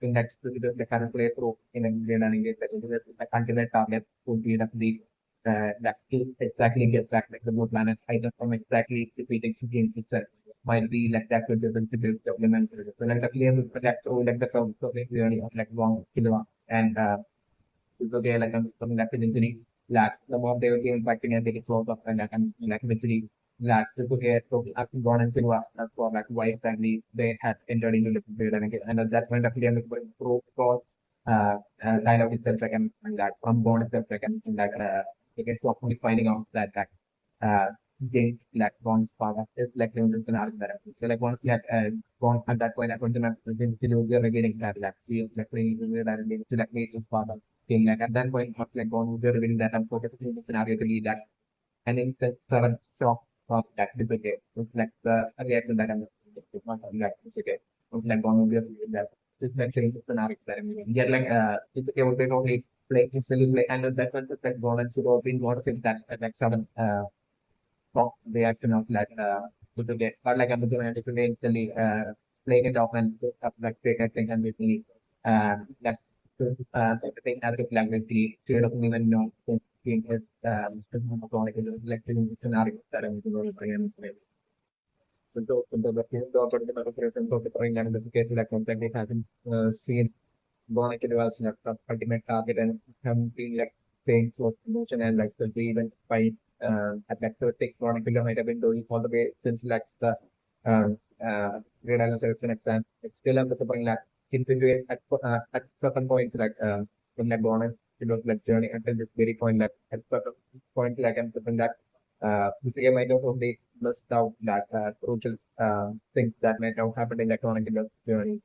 in that specific the current playthrough in a game and engage that the ultimate target would be the that to exactly get back like the blue planet item from exactly defeating game itself might be like that could be considered supplement. So like the clear that through like the problem so really of like one Killua and it's okay like something that eventually like the more they will be impacting and taking close up and like eventually like it's okay so after Gon and Killua that's for like why exactly they had entered into the period and at that point of clear like pro cross dialogue itself like and that from Gon itself like and like I guess hopefully finding out that uh, gain like Gon's father is like an argument. So like once like Gon at that point, I want to not to revealing that he is like really that to like meet his father. Thing like at that point, not like Gon would be revealing that I'm focusing on the scenario to be that and in the seventh shock of that debate, it's like the reaction that I'm not like it's okay. It's like Gon would be revealing that it's like changing the scenario that I'm in. Yet like it's okay. They only play instantly play and that one just like Gon and should have been more of that like seven from the action of like Bisuke. But like I'm doing it instantly playing it off and like take acting and basically that everything as a language the doesn't even know being his like the scenario that I'm going to bring in. So the field of the preparation for the foreign language case like something they haven't seen Born was like the ultimate target and him being like paying for promotion and like the even fight at that take Chronicle might have been doing all the way since like the grade island selection exam. It's still a disappointing like into it at certain points like when like born it was like journey until this very point like at certain point like I'm thinking that this game might not only missed out that crucial things that might have happened in the Chronicle journey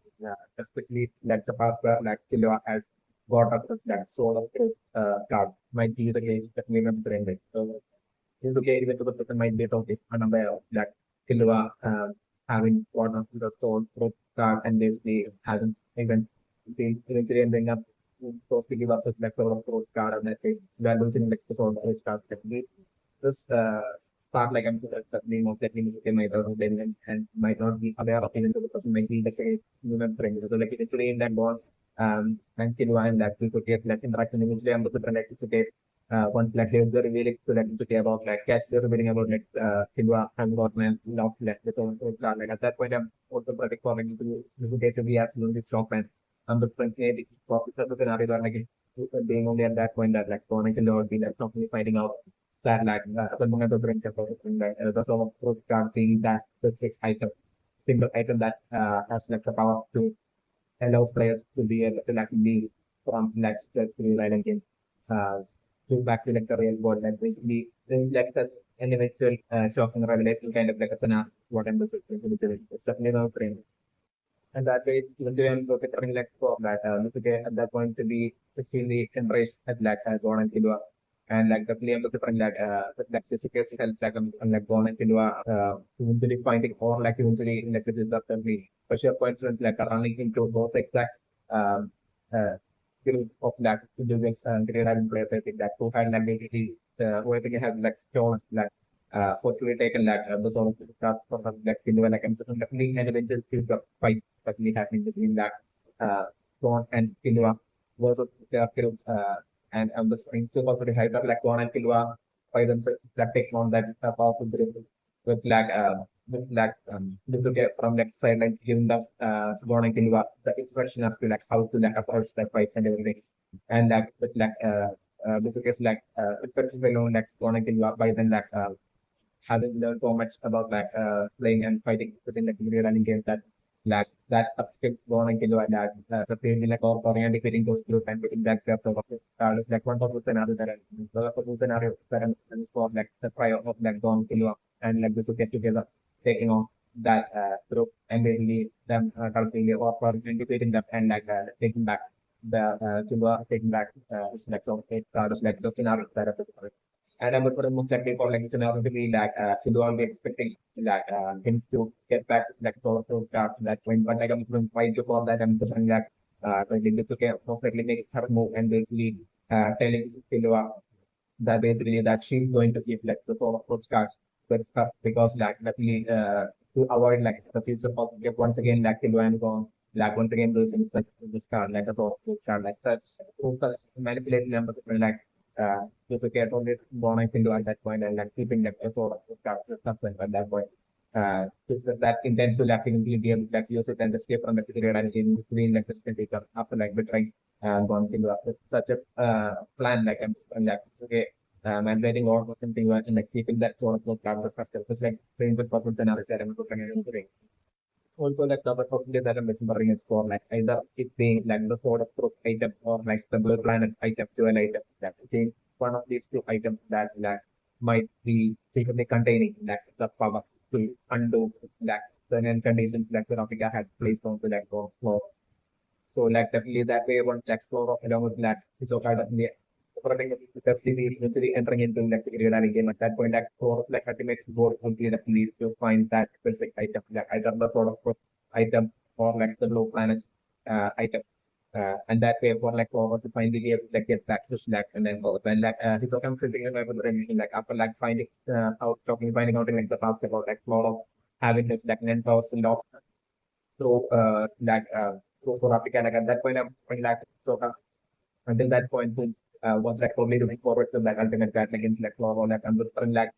especially like the part where like Killua has got up this that soul of his card might use against the name of brain it. So it's okay even to the person might be talking unaware of that Killua having got up the soul through card and basically hasn't even been eventually ending up supposed to give up his like soul of throat card and that we are losing like the soul of his card. Like, this part like I'm the name of that name is okay, might not have and might not be aware of even though the person might be the case remembering. So like eventually in that bond and Killua and that we could get like interaction eventually I'm looking like it's okay. Once like they're revealing to like it's okay about like Cash they're revealing about like Killua and got man love like this whole like at that point I'm also predicting for like to case we absolutely shocked and I'm the friend it's the scenario that like being only at that point that like Gon and Killua would be like constantly fighting out that like the drink like the sort of fruit card being that specific item, single item that has like the power to allow players to be able to like be from like the three line again uh to back to like the real world and basically like such an eventual shocking revelation kind of like a scenario what I'm looking for it's definitely not frame. And that way, even though I'm preparing like for that, Misuke at that point to be extremely enraged at like Gon and Killua. And like the play of the different like Misuke's help like like Gon and Killua eventually finding or like eventually like the result of the for sure coincidence like running into those exact um skill of that to do this great island players I think that who had like basically who I think had like stolen like forcefully taken like the sort of start from like Killua like I'm definitely an eventual fight certainly happening between that Gon and Killua versus their film and the still also decide that like Gon and Killua by themselves that take on that powerful dribble with like to get from that side like giving the Gon and Killua the inspiration as to like how to like approach that fights and everything and like with like Bisuke is like especially known like Gon and Killua by then like having learned so much about playing and fighting within the community running game that upskill born and Killua and so feeling like all Korean defeating those groups and getting that grab of it's like one of the scenario that one of the scenario that is for like the prior of like Don Killua and like this will get together taking on that group and basically them cultivating or defeating them and taking back the Killua taking back it's like so it's like the scenario that and I would for most likely for like scenario to be like to do all the expecting him to get back to like so that point. But like I'm going to fight before that I'm just like going to get most likely make her move and basically telling Killua that basically that she's going to give like the sort of postcard with her because like luckily to avoid like the future of once again like Killua and go like once again losing such this card like a sort of postcard like such manipulating them like Bisuke had only born I think at that point and like keeping that sort of character at that point. That intent to like be able to like use it and escape from the period and in between like the taker after like betraying gone into such a plan and like okay and writing all of something and like keeping that sort of character structure. It's like same with purpose and other I'm looking at also like the other possibility that I'm remembering is for like either it being like the sort of proof item or like the blue planet item, dual item that being one of these two items that might be secretly containing like the power to undo that certain conditions that Veronica had placed onto that floor. So like definitely that way one to explore along with that. So kind of the operating definitely eventually entering into like the grid game at that point like for like ultimate goal would be definitely to find that specific item like either the sort of item or like the low planet item. And that way for like forward to finally be able to like get back to Slack and then go and like he's also sitting in my like after like finding finding out in like the past about like lot of having his like 9,000 lost through through Africa. Like at that point, I'm like so until that point, was like only looking forward to like ultimate battle against like Floro. Like I'm looking like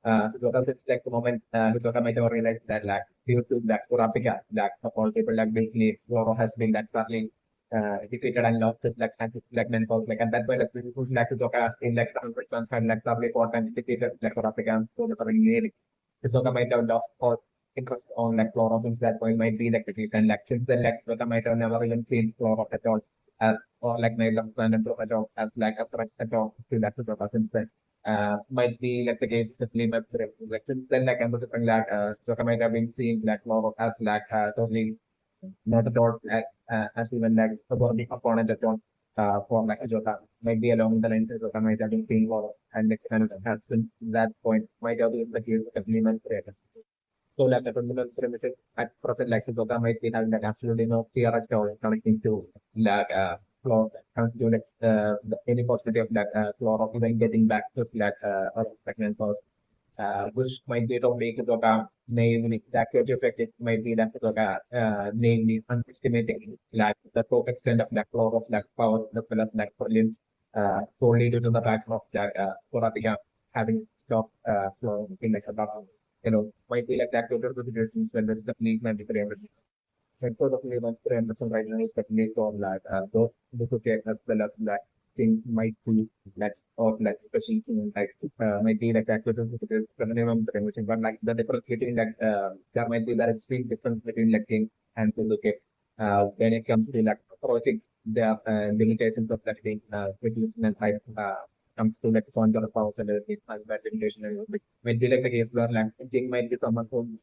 Hisoka it's like the moment Hisoka might have realized that like due to like Kurapika, like of all people like basically Floro has been like sadly defeated and lost it like and his like menfolk. Like at that point, like people like Hisoka in like 100% had like sadly fought and defeated like Kurapika. So the really Hisoka might have lost all interest on like Floro since that point might be like the case. And like since then like Hisoka might have never even seen Floro at all. Or like my love friend and at all as like a threat at all to that Hisoka since then might be like the case especially my like since then like I'm looking like so I might have been seeing like more as like totally not at all as even like about the opponent at all for like Jota maybe along the lines of might have been seeing more and like kind of has since that point might have been the case of Lehman creator. So like the fundamental premises at present like Hisoka might be having like absolutely no fear at all connecting to like floor to like any possibility of like floor of even getting back to like or segment for which might be to make Hisoka namely the accurate effect it might be like Hisoka namely underestimating like the full extent of like floor of like power the fellow like brilliance solely due to the fact of like Kurapika having stopped flow in like a might be like that total considerations when this definitely might be everything. And so definitely one friend some right now is definitely on like both Bisuke as well as like thing might be like or like species in like might be like that total minimum convention, but like the difference between like there might be that extreme difference between like King and Bisuke when it comes to like approaching the limitations of that thing producing and type comes to like sound or powers and everything and that limitation and everything. Might be like the case where like King might be someone who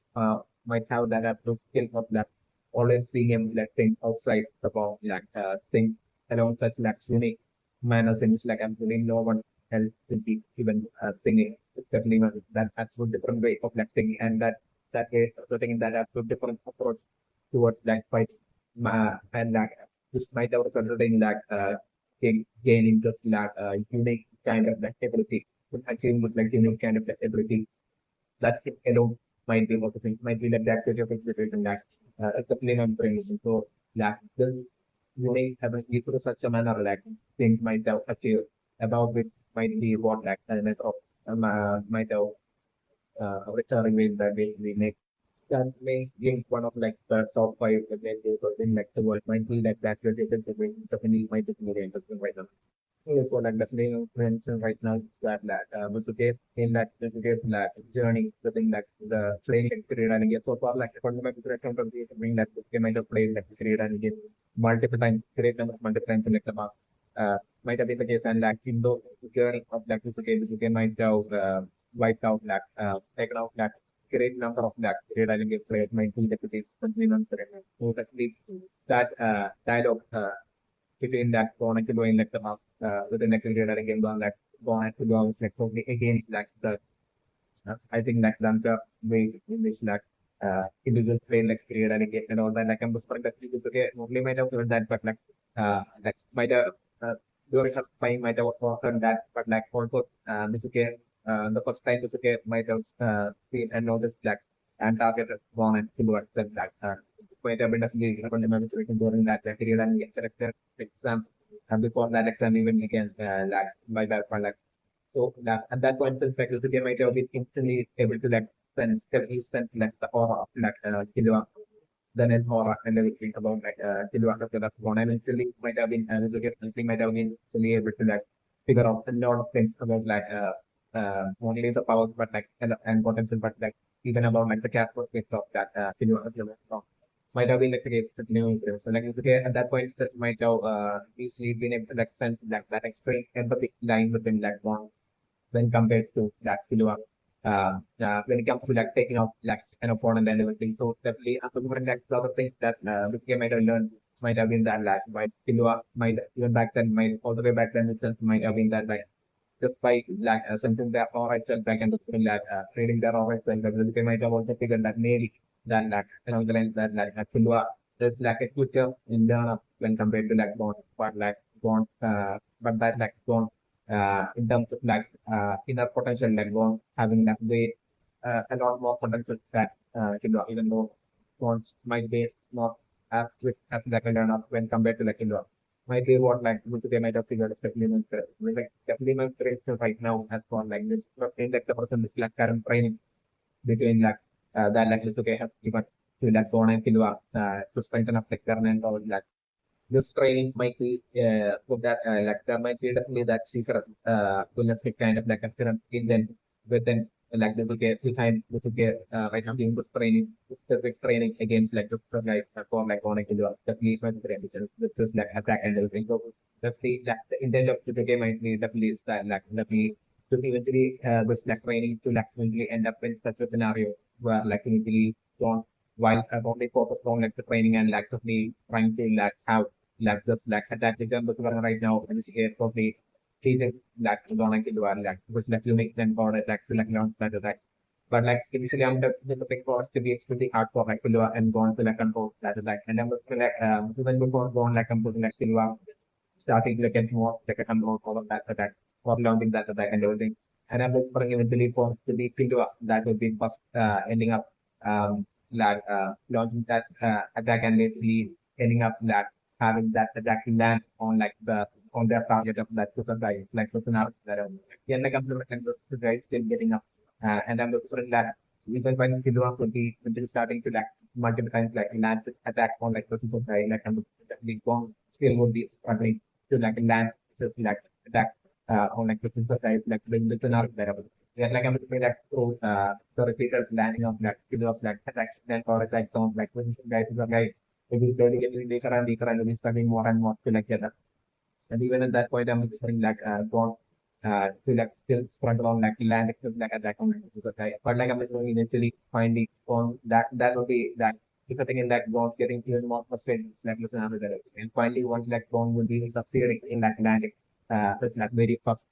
might have that approved skill of that always being able to like think outside the box, like think around such like unique manners in which like absolutely no one else will be even thinking. It's definitely that absolute different way of like thinking and that way so taking that absolute different approach towards like fighting and like this might have resulted in like gaining this like unique kind of like ability achieving with like unique kind of like ability that it alone might be what to think, might be like the activity of expectation that it's definitely not brain. So like this unique ability through such a manner like things might have achieved about which might be what like element of might have recurring ways that we make that may give one of like the top five advantages in like the world might be like that related to definitely might be very interesting right now. Yes, so like definitely mention right now is that Bisuke in that Bisuke's like journey within like the playing like period and again so far like fundamental correction from the bring that Bisuke might have played like period and again multiple times, great number of multiple times in like the past. Might have been the case and like in the journey of like Bisuke might have wiped out like taken out like great number of like period and again players might be the case continuous. So definitely that dialogue between that Born and Killua in like the mask within the period and again one like Born and Killua was like totally against like the I think like the ways in which like individuals play like period and again and all that like I'm just that it's okay only might have heard that but like might have during her time might have heard that but like also Misuke the first time Misuke might have seen and noticed that and targeted Born and Killua itself that might have been definitely remember during that period and get selected exam and before that exam even again like by that point like so that at that point in fact the might have been instantly able to like send like the aura of like Killua then an aura and everything about like Killua after that one and instantly might have been Visuke might have been instantly able to like figure out a lot of things about like only the powers but like and potential but like even about like the character aspects of that Killua might have been like the case continuing there. So like okay, at that point that might have easily been able to like send like that extreme empathic line within like one when compared to that Killua. When it comes to like taking out like an opponent and everything. So definitely accumulating like a lot of things that this game might have learned might have been that like might Killua might even back then might all the way back then itself might have been that like just by like sending their aura itself back and doing that trading their aura itself like, they might have also figured that maybe that like along the lines that like Killua is like a quicker in the when compared to like Bond but like Bond but that like Bond in terms of like inner potential like one having that way a lot more potential that Killua, even though Bond might be not as quick as like a learner when compared to like Killua. Might be what like they might have figured supplements like supplements right now has gone like this in like the person is like current training between like that like Bisuke has given to like Gon and Killua to strengthen up like Kern and all that this training might be for that like there might be definitely that secret holistic kind of like a current intent within like the get behind the get right now doing this training specific training against like the like for like on to do the police might be with this like attack and everything. So definitely like the intent of the game might be definitely is that like definitely to eventually this like training to like eventually end up in such a scenario where like eventually don't while only focused on like the training and like definitely trying to like have like just like that example right now and it's here probably teaching like learning to do like was like unique then for it like to like learn better that but like initially I'm just looking for to be extremely hardcore like Killua and going to like control that like and then like even before going like composing like Killua starting to get more like a control all of that attack or learning that attack and everything and I'm exploring eventually for to be Killua that would be first ending up like launching that attack and basically ending up like having that attack land on like on their target of that super guy, like person out that yeah, like I'm and the guy still getting up. And I'm looking that even when Killua would be starting to like multiple times like land attack on like the super guy, like I'm the bomb still would be struggling to like land just like attack on like the super guy, like the scenario that yeah, like I'm looking like through the repeated landing of like Killua's like attack then or like sound like when the guy maybe slowly getting weaker and we're studying more and more to like get that. And even at that point, I'm referring like gone to like still struggle on like land like attack on like super guy. But like I'm referring eventually finally on that would be that is something in that gone getting even more frustrated like listen after that. And finally once like gone would be succeeding in like landing it's like very fast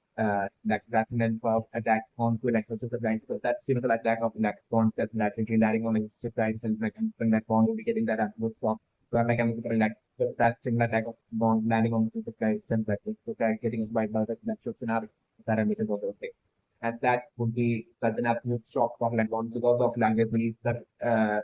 like that and then attack on to like the super guy. So that simple attack of like gone that like really landing on like super guy and like when that gone will be getting that good swap. So I'm like I'm referring like that similar type of bond landing on the guy sense that the guy getting inspired by that should scenario parameters of the thing. And that would be such an absolute shock for like bonds because of language belief that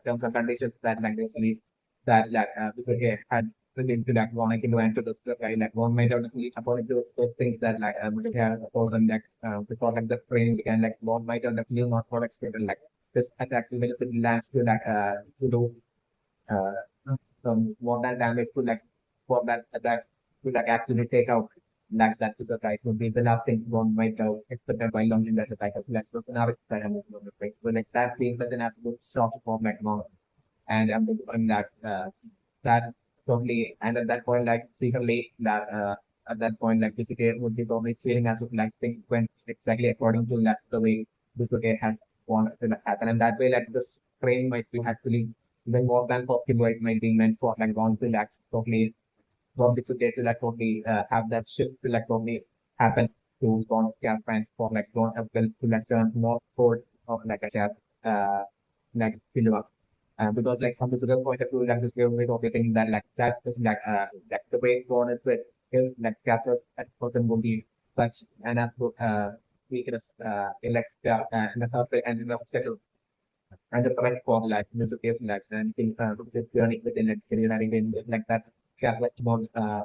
terms and conditions that language belief that like Visuke had put into like wanting to enter the guy like one might have definitely according to those things that like Visuke had told them like before like the training began like one might have definitely not for expected like this attack even if it lands to like to do uh, more than damage to like for that attack to like actually take out. that's the type would be the last thing one might expect by launching that type of like so now it's kind of right. So like that being but then absolute shock for like more and I'm that that probably and at that point like secretly that at that point like Bisuke would be probably feeling as if like things went exactly according to that the way Bisuke had wanted to happen and that way like this train might be actually even more than for Killua it might be meant for like gone to like totally probably to get to like probably have that shift to like probably happen to Bond's campaign for like Bond as well to like more forward of like a chat like Killua. Because like from the physical point of view, like this way of getting that like that is like the way Bond is it like captures that person will be such an absolute weakness in like in the third and in the schedule and the correct for like music is like and think the journey within like career and even like that Charlotte about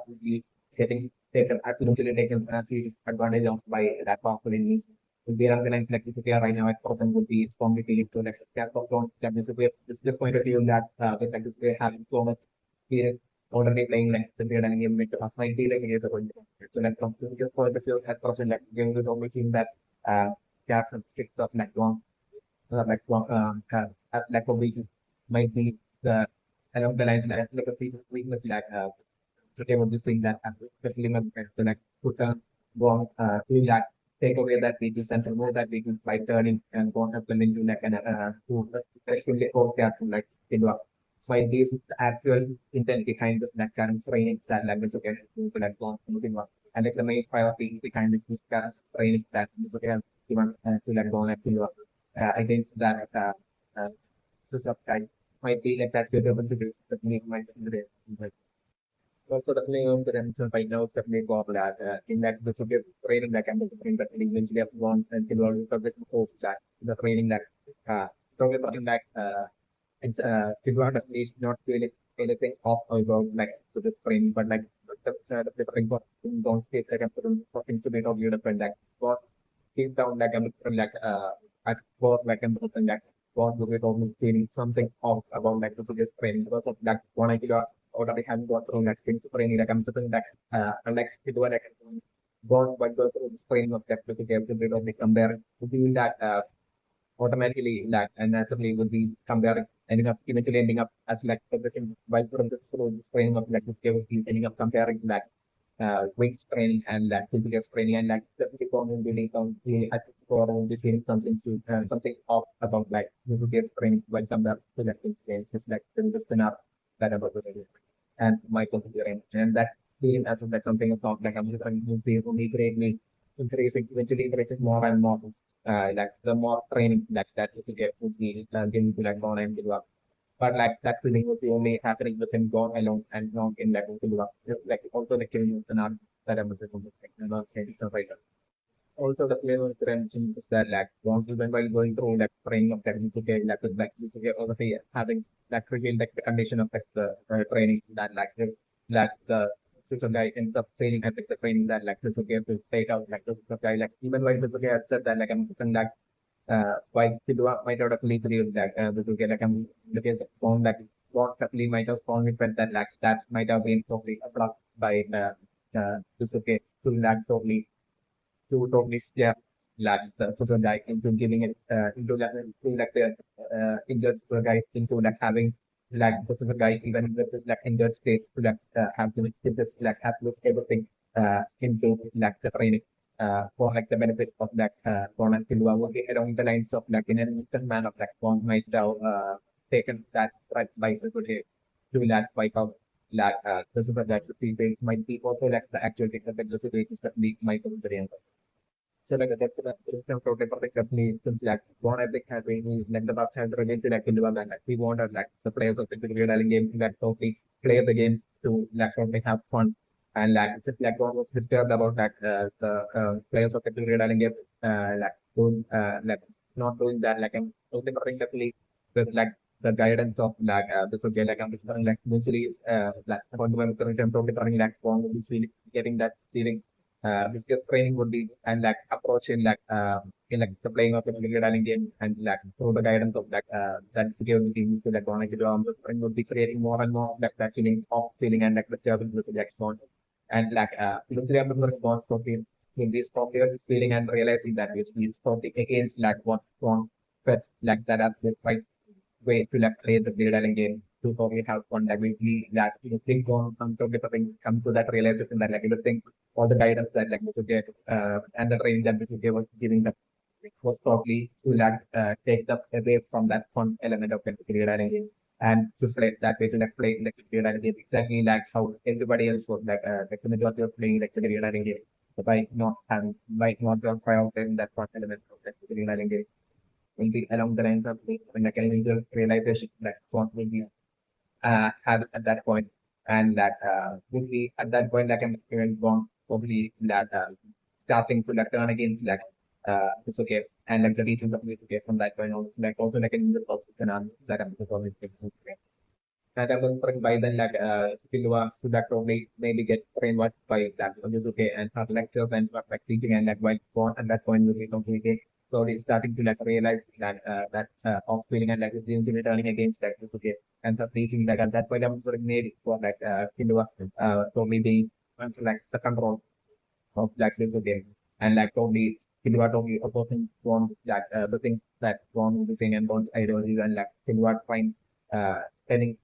would be getting taken absolutely taken serious advantage of by that powerful enemies. Would be organized like if you are right now at person would be strongly based to like scare of don't like this is the point of view that with like this way having so much experience already playing like the real game with might be like years ago. So like from the point of view at person like game is always seen that characteristics of like one like as lack of weakness might be the along the lines like a weakness like so they would be saying that especially when so like put a bomb to like take away that weakness and remove that weakness by turning and bomb up into like an to extremely old character like into a why this is the actual intent behind this like current training that like this again to like bomb moving on and like the main priority behind this current training that this again given to like bomb against that system type might be like that you're able to do the make might be but also definitely on the dimension right now is definitely go that in that this will be training that can be trained but we eventually have gone and can already progress hope that the training that probably something that it's people are definitely not really anything off about like so this training but like the training for don't stay like I'm putting to be of you different like what deep down like I'm like at work like I'm like God will be almost feeling something off about like the biggest training because of that one I got already have gone through that things training like I'm something that like it was like gone but go through this training of that to get to bit of the compare to do that automatically that and naturally would be comparing ending up eventually ending up as like progressing while from the through this training of like the was ending up comparing that wings training and like physical training and like the physical really really had to score on this something to something off about like physical training when compared to like experience it's like the enough that about the and my consideration and that being as like something about like I'm just trying to be only greatly increasing eventually increasing more and more like the more training that is get would be getting to like online but like that feeling would be only happening within God alone and not in like Killua. Like also the killing is not that I'm like not right. Also the flavor mentioned is that like once even while going through like training of that Bisuke, like Bisuke already having like revealed like the condition of like the training that like the system guy ends up training at like, the training that like Bisuke to take out like the system guy like even while Bisuke had said that like I'm like why Killua might not have believed that Bisuke like the case of found that what Lee might have strongly felt that like that might have been totally blocked by Bisuke to like totally to totally scare like the social guy into giving it into like the injured social guy into like having like the social guy even with this like injured state to like have to give this like have to everything into like the training for like the benefit of that Conan Killua would be along the lines of like in an instant man of like one might have taken that right by the good to like wipe out like the super like the three might be also like the actual thing that the situations that we might have so like that system totally perfectly since like one epic had been like the past had related like into and like we wanted like the players of the dialing game to like totally play the game to like totally have fun and like it's just like one was disturbed about like the players of the dialing game like doing like not doing that like I'm totally perfectly with like the guidance of like this okay like I'm just like eventually like upon the totally like one will be getting that feeling discuss training would be and like approach in like the playing of the dialing game and like through the guidance of like that security to like connect to and would be creating more and more like that feeling of feeling and like the service with the export and like eventually after the response from him in this popular feeling and realizing that it's totally against like what one felt like that as the right way to like play the freestyling game to probably have fun like we like you think on some sort of thing come to that realization that like you think all the guidance that like Bisuke and the range that Bisuke was giving them was probably to like take the away from that fun element of the freestyling game and to play that way to like play like the freestyling game exactly like how everybody else was like the majority was playing like the freestyling game so by not prioritizing that fun element of the freestyling game will be along the lines of the mechanical realization that what will be have at that point, and that would be at that point like an event born probably that starting to like turn against like it's okay and like the regions of it's okay from that point on like also like an user person that I'm performing and I was by then like Killua to that probably maybe get brainwashed by that Bisuke and her lectures and her like teaching and like while born at that point will be completely slowly starting to like realize that off feeling and like eventually turning against like Bisuke and her teaching like at that point I was sort of made for like Killua probably being under like the control of like Bisuke and like probably Killua totally opposing Gon's like the things that Gon will be saying and Gon's ideologies and like Killua trying telling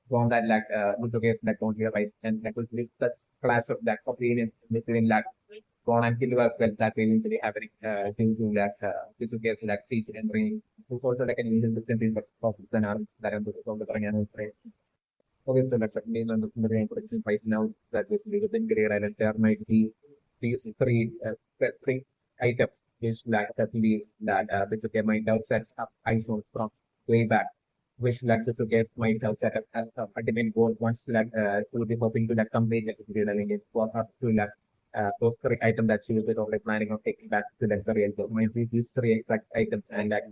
from that like Bisuke like don't hear right and like was with such class of like opinion between like Gon and Killua as well that will usually happening due to like Bisuke's like feast and bringing it's also like an usual distinct of the that I'm from the Parangan right. Okay, so like main on the main production right now that basically within Great Island there might be these three specific items which like definitely that Bisuke might have set up ISO from way back which like Bisuke might have set up as a ultimate goal once like to be hoping to like complete the Great Island game for her to like those three items that she was already planning on taking back to like the real world might be these three exact items and like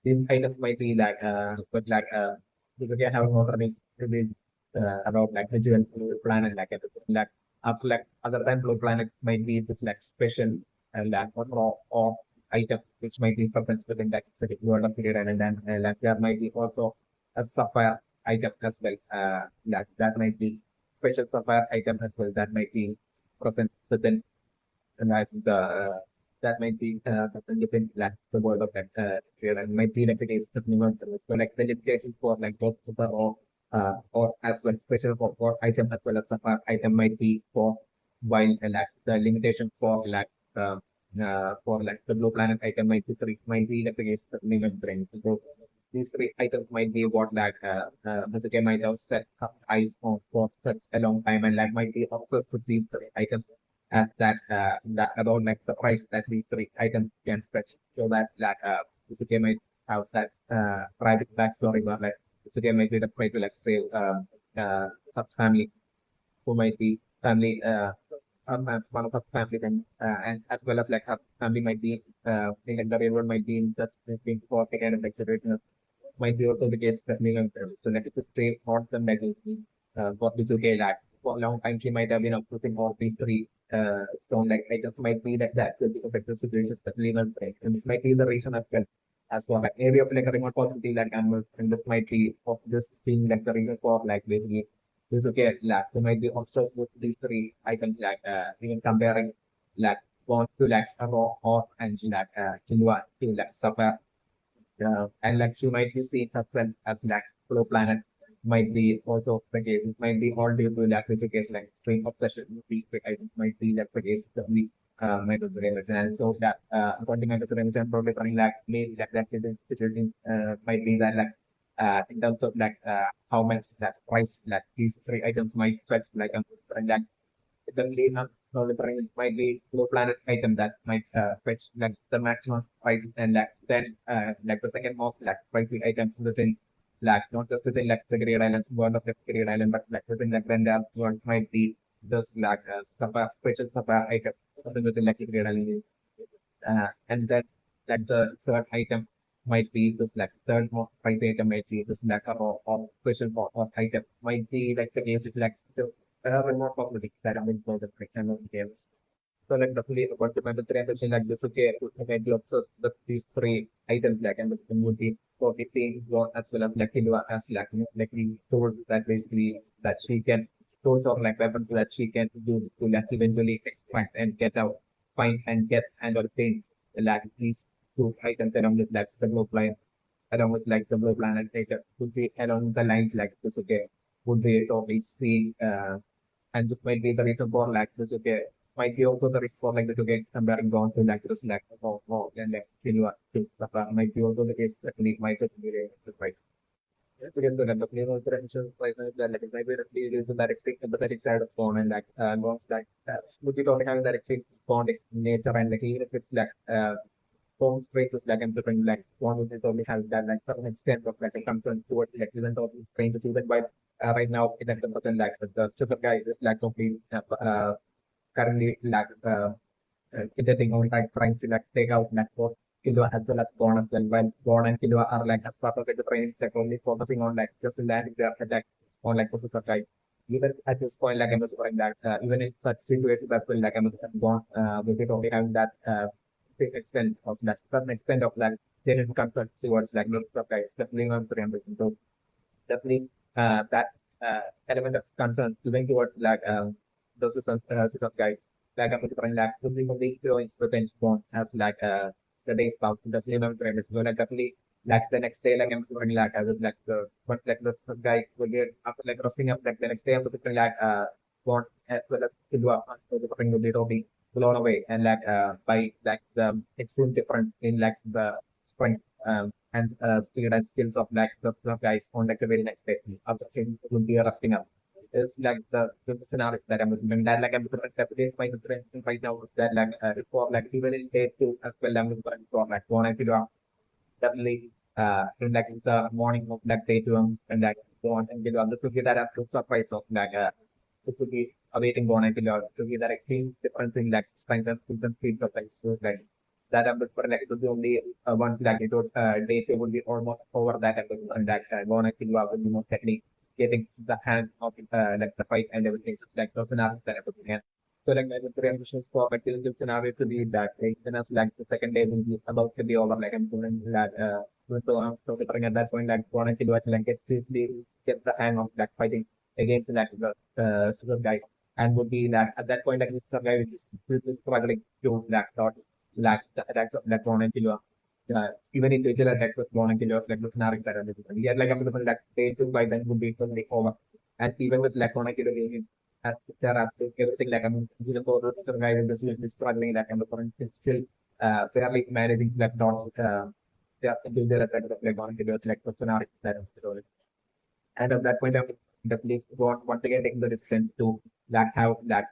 these items might be like but like Bisuke having already revealed about like visual blue planet like everything like up like other than blue planet might be this like special like or item which might be present within that specific world of period and then like there might be also a sapphire item as well like that might be special sapphire item as well that might be present within like the that might be present within like the world of that period and might be like the case of universal so like the limitations for like both super or as well special for item as well as the item might be for while like the limitation for like the blue planet item might be three might be like the case of limit brain. So these three items might be what like Bisuke might have set up eyes on for such a long time and like might be obsessed with these three items at that about like the price that these three items can fetch so that like Bisuke might have that private backstory where like so they might be the try to like save sub family who might be family one of her family and as well as like her family might be in like the real world might be in such a thing for the kind of like situation might be also the case that Negan so like to save on them like for Bisuke like for a long time she might have been putting all these three stone like items might be like that could be affected situations that Negan and this might be the reason as well as well like area of like a remote possibility like and this might be of this being like the reason for like basically this okay like they might be obsessed with these three items like even comparing like one to like a raw or and like Killua to like suffer and like she might be seeing herself as like flow planet might be also the case. It might be all due to like which case like string obsession with these three items might be like the case the only might be the and so that according to the remission probably running like maybe like that in situation might be that like in terms of like how much that price like these three items might fetch like and like definitely monitoring might be low planet item that might fetch like the maximum price and like then like the second most like pricey item within like not just within like the Great Island world of the Great Island but like within like when the world might be this like supper special supper item within like the Great Island and then like the third item might be this like third most pricey item might be this like or special or item might be like the case is like just remote possibility that I'm in for the friction of the game. So like definitely about the member three ambition like this okay might be obsessed with these three items like and the community for the same one as well as like Killua as like like we told that basically that she can tools or like weapons that she can use to like eventually extract and get out, find and get and obtain like these two items along with like the blue line, along with like the blue planet data would be along the lines like Bisuke would be totally see and this might be the reason for like Bisuke might be also the reason for like Bisuke comparing down to like this like more and like Killua to Safra might be also the case that we might be right. Because the Neo tradition, like like maybe the to that extreme empathetic side of phone and like goes like would you don't have that extreme bond in nature and like even if it's like phone strangers like I'm different like one would probably have that like certain extent of like a concern towards like even though strangers even by right now in that person like the super guy is like complete currently like getting on like trying to like take out networks Killua as well as Gon as well. While Gon and Killua are like as part of the training like only focusing on like just landing their attack on like Professor Kai. Even at this point, like I'm just saying that even in such situations that will like I'm Gon we could only have that big extent of that certain extent of that genuine concern towards like Professor Kai, especially on 300. So definitely that element of concern going towards like those system guides like I'm trying like something of the growing potential bond as like the days pass definitely not trend as well like definitely like the next day like I'm trying like I was like the but like the some guy will get after like rusting up like the next day I'm trying like bond as well as Killua so the thing will be blown away and like by like the extreme difference in like the strength and speed and skills of like the guy on like the very next day after him would be rusting up. It's like the scenario that I'm looking at. That like I'm looking at the my difference right now is that like it's for like even in day two as well I'm looking for like one I feel definitely in like the morning of like day two and like one and get on this will be that absolute surprise of like it would be awaiting one I feel to be that extreme difference in like strength and skills and speeds of like so like that for like it would be only once like it was day two would be almost over that and that one I feel would be most technique getting the hang of like the fight and everything just like the scenario that I'm looking at. So like the three ambitions for like the scenario to be that even as like the second day will be about to be over like I'm doing that so I'm so at that point like wanting to do it like get the hang of like fighting against like the scissor guy and would be like at that point like the scissor guy which is struggling to like dot like the attacks of like one and Killua. Even individual attacks with one and Killua like the scenario that I'm looking at. Yeah, like I'm looking like day two by then would be totally over. And even with like one and Killua there are everything like I mean even though the guy is struggling like I'm the current it's still fairly managing like not yeah individual attack of like one and Killua like the scenario that I'm looking. And at that point, I would definitely want once again taking the decision to like have like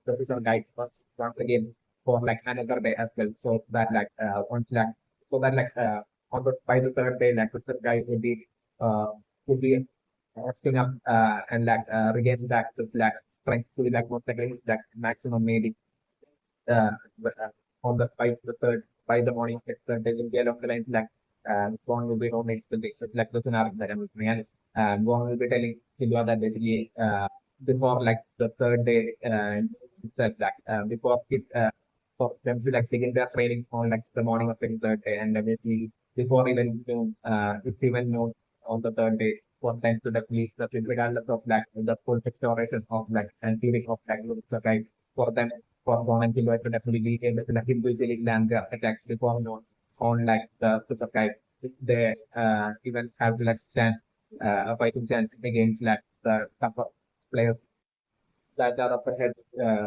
this is our guide first once again for like another day as well. So that like once like so that like on the by the third day like the guy uh would be asking up and like regain back to like trying to like once again like maximum maybe but, on the by the third by the morning they will be along the lines like Gong will be home next to the like the scenario that I'm looking at Gong will be telling Silva that basically before like the third day itself like before it for them to like begin their training on like the morning of the third day and basically before even noon it's even noon on the third day for them to definitely regardless of like the full exploration of like and feeling of like for them for Gone to definitely be able to like individually land their attacks before known on like the Susakai. They even have to like stand a fighting chance against like the tougher players that are up ahead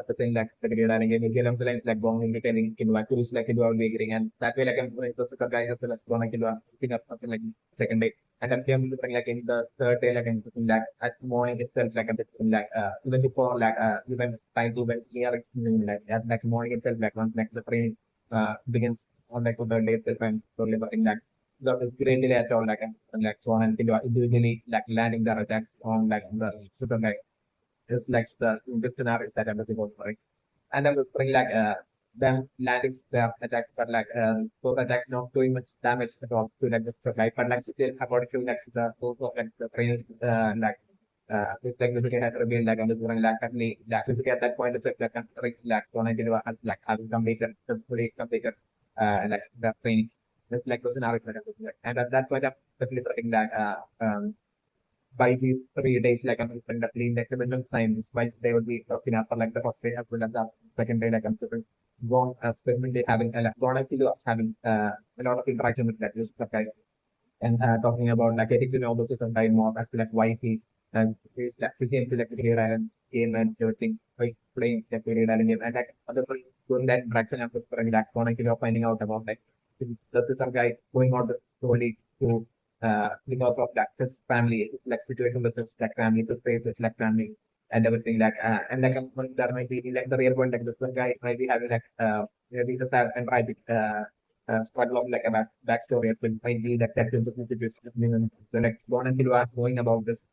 the thing like secretary running game will along the lines like Bong retaining Killua to like Killua will be agreeing and that way like I'm going to the guy as well as Bong Killua picking up something like second day and I'm looking like in the third day like I'm looking like at morning itself like a bit like even before like even time to even clear like at like morning itself like once like the train begins on like the third day itself I'm totally looking like that is greatly at all like so on and Killua individually like landing their attacks on like the super guy it's like the scenario that I'm looking for. Right? And I'm looking like them landing their attacks, but like those attacks not doing much damage at all to like the supply. But like still according to like the source of like the trainers like this like looking at reveal like I'm just going like at me like physically at that point it's like when I did like I've completed successfully completed like the training. It's like the scenario that I'm looking at. And at that point I'm definitely thinking that by these 3 days, like I'm definitely like the middle times, but they would be talking after like the first day as well as the second day, like I'm sort of gone specifically having like gone actually having a lot of interaction with that this guy and talking about like getting to know the system time more as to like why he is like became to like the Clear Island game and everything by playing the Clear Island game and like other people doing that interaction after like connecting or finding out about like the system guy going on the story to because of that his family like situation with his like family to face his like family and everything like and like there might be like the real one like this one guy might be having like maybe the sad and tragic quite a lot like about backstory as well. Finally, that is the so like Gon and Killua knowing about this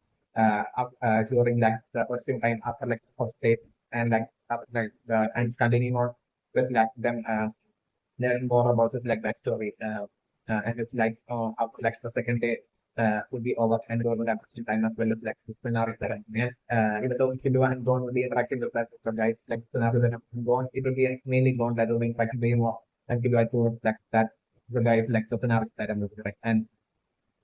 during like the first time after like the first day and like after like and continuing on with like them learn more about it like backstory and it's like after like the second day would be over and go to that first time as well as like the scenario that even though Killua and Gon will be interacting with that guys like scenario that I'm Gon it will be mainly Gon that will be like way more and Killua to like that the guy like the scenario that I'm looking at and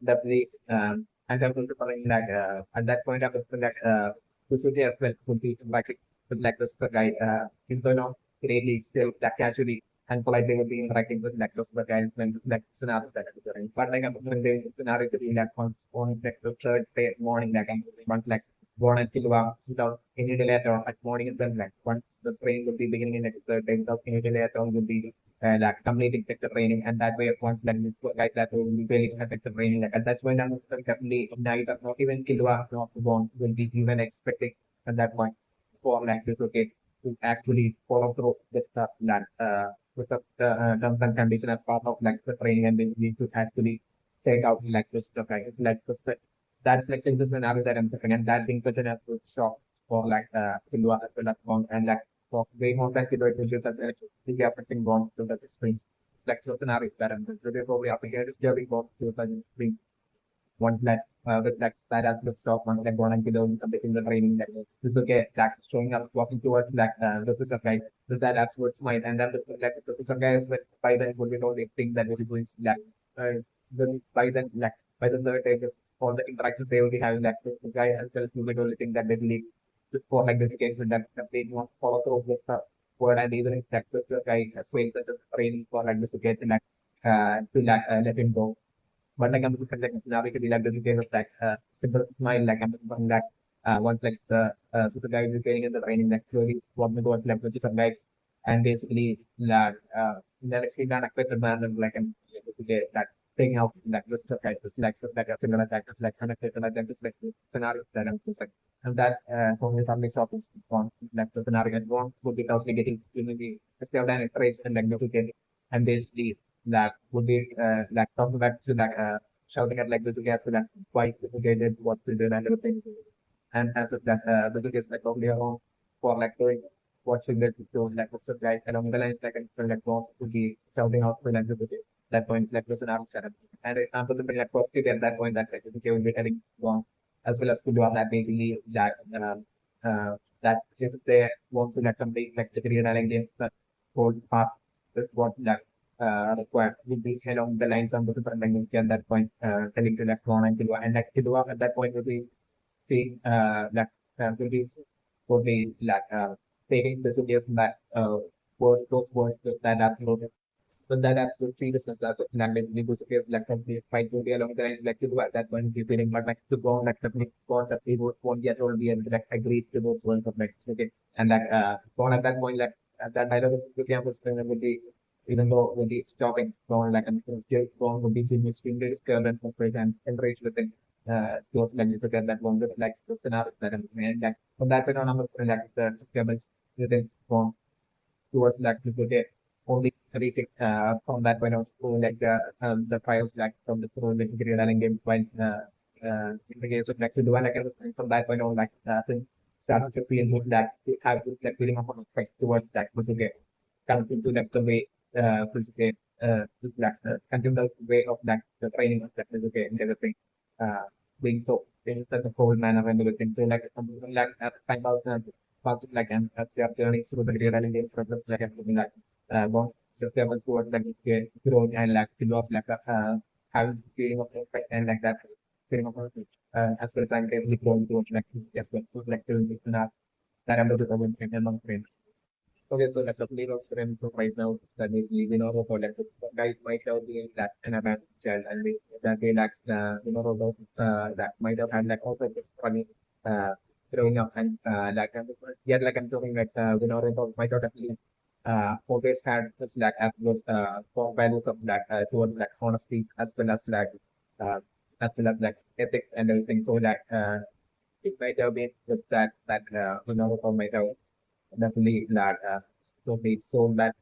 definitely and I'm going to find like at that point I was like Bisuke as well would be like with like this guy even though not greatly still like casually and politely would be interacting with like those guys when like scenario that I'm doing. But like when the scenario to be like on like the third day morning like I'm once like born and Killua without any delay at all at morning itself like once the train would be beginning like the third day without any delay at all would be like completing the training and that way once like this like that will be really affect the training like at that point I'm definitely neither not even Killua not Bond will be even expecting at that point for like this okay to actually follow through with the plan with the terms and condition as part of like the training and they need to actually take out like this okay like this that's like in the scenario that I'm thinking and that being such an absolute shock for like Killua as well as Bond and like for way more than Killua it will be such a the affecting Bond to that extreme like so scenarios that I'm so they probably up against disturbing Bond to such extremes one that with like that as the stop one like one and below something the training like this is okay like showing up walking towards like this is a guy with that absolute smile and then the, like this is a guy with by then would be the only thing that was doing like then by then like by the third day all the interactions they will be having like the guy as well will be the only thing that they believe for like the education that they want to follow through with the word and even if that the guy swings at the training for like this again like to like let him go but like I'm looking like scenario could be like this game of like simple smile like I'm looking that once like the sister guy is getting in the training like slowly walking towards left with different guy and basically like in the next unexpected manner like I'm basically that taking out like this stuff like a similar attack just like unexpected like that just like the scenario that I'm just like and that for me something short is gone like the scenario and one would be totally getting extremely still then it trace and like this again and basically like would be like talking back to like shouting at like this gas to that why this did what they did and everything and after that the is like probably around for like doing watching the show like the guys along the lines like and like want to be shouting out for like the that point like listen I'm shut up and it after the like positive at that point that like the will be telling wrong as well as to do on that basically that if they want to like complete like the career game that whole part is what like required would be along the lines of the different language at that point, telling to like one and Killua, and like Killua at that point would be seeing like would be like taking the suggestion that word those words that are noted. But that absolute seriousness that language negotiates like complete fight to be along the lines like Killua at that point be feeling but like to go on like the God that they won't yet all be able to like agree to those words of like okay and like Gon at that point like at that dialogue with the was would be even though when he's stopping Gon like and still Gon would be feeling extremely disturbed and frustrated and enraged with it towards like to get that one with like the scenario that I'm and like from that point on I'm like the disturbance within Gon towards like to get only reaching from that point of to like the trials like from the through the running game while in the games of like to do like everything from that point on like thing starting to feel was that you have this like feeling of respect towards that Bisuke comes into like the way Bisuke is like continue the way of like the training of that Bisuke and everything being so in such a cold manner and everything so like something like find out something like and they are journey through the running games for like everything like going the levels towards like growing and like to love like having feeling of respect and like that as well as I'm really going to like just like to that I'm going to come in among friends. Okay, so let's leave our friends so right now that is leaving our for like guys might have been that an abandoned child and this that they like that might have had like also this funny growing up and like yet like I'm talking like might have actually always had this like as was core values of like towards like honesty uh as well as like ethics and everything. So like it might have been with that might have definitely like so they sold that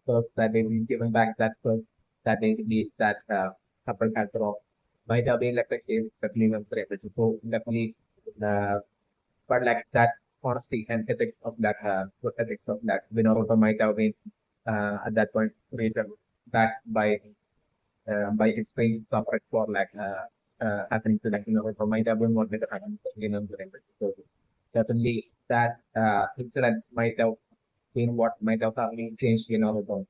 first that they been given back that first that they need that couple culture of might have been like the case especially when so definitely uh, but like that honesty and ethics of that good ethics of that Vinoruto might have been at that point created back by his pain suffered for like happening to like Vinoruto might have been what with the happened in so definitely that incident might have been what might have probably changed Vinoruto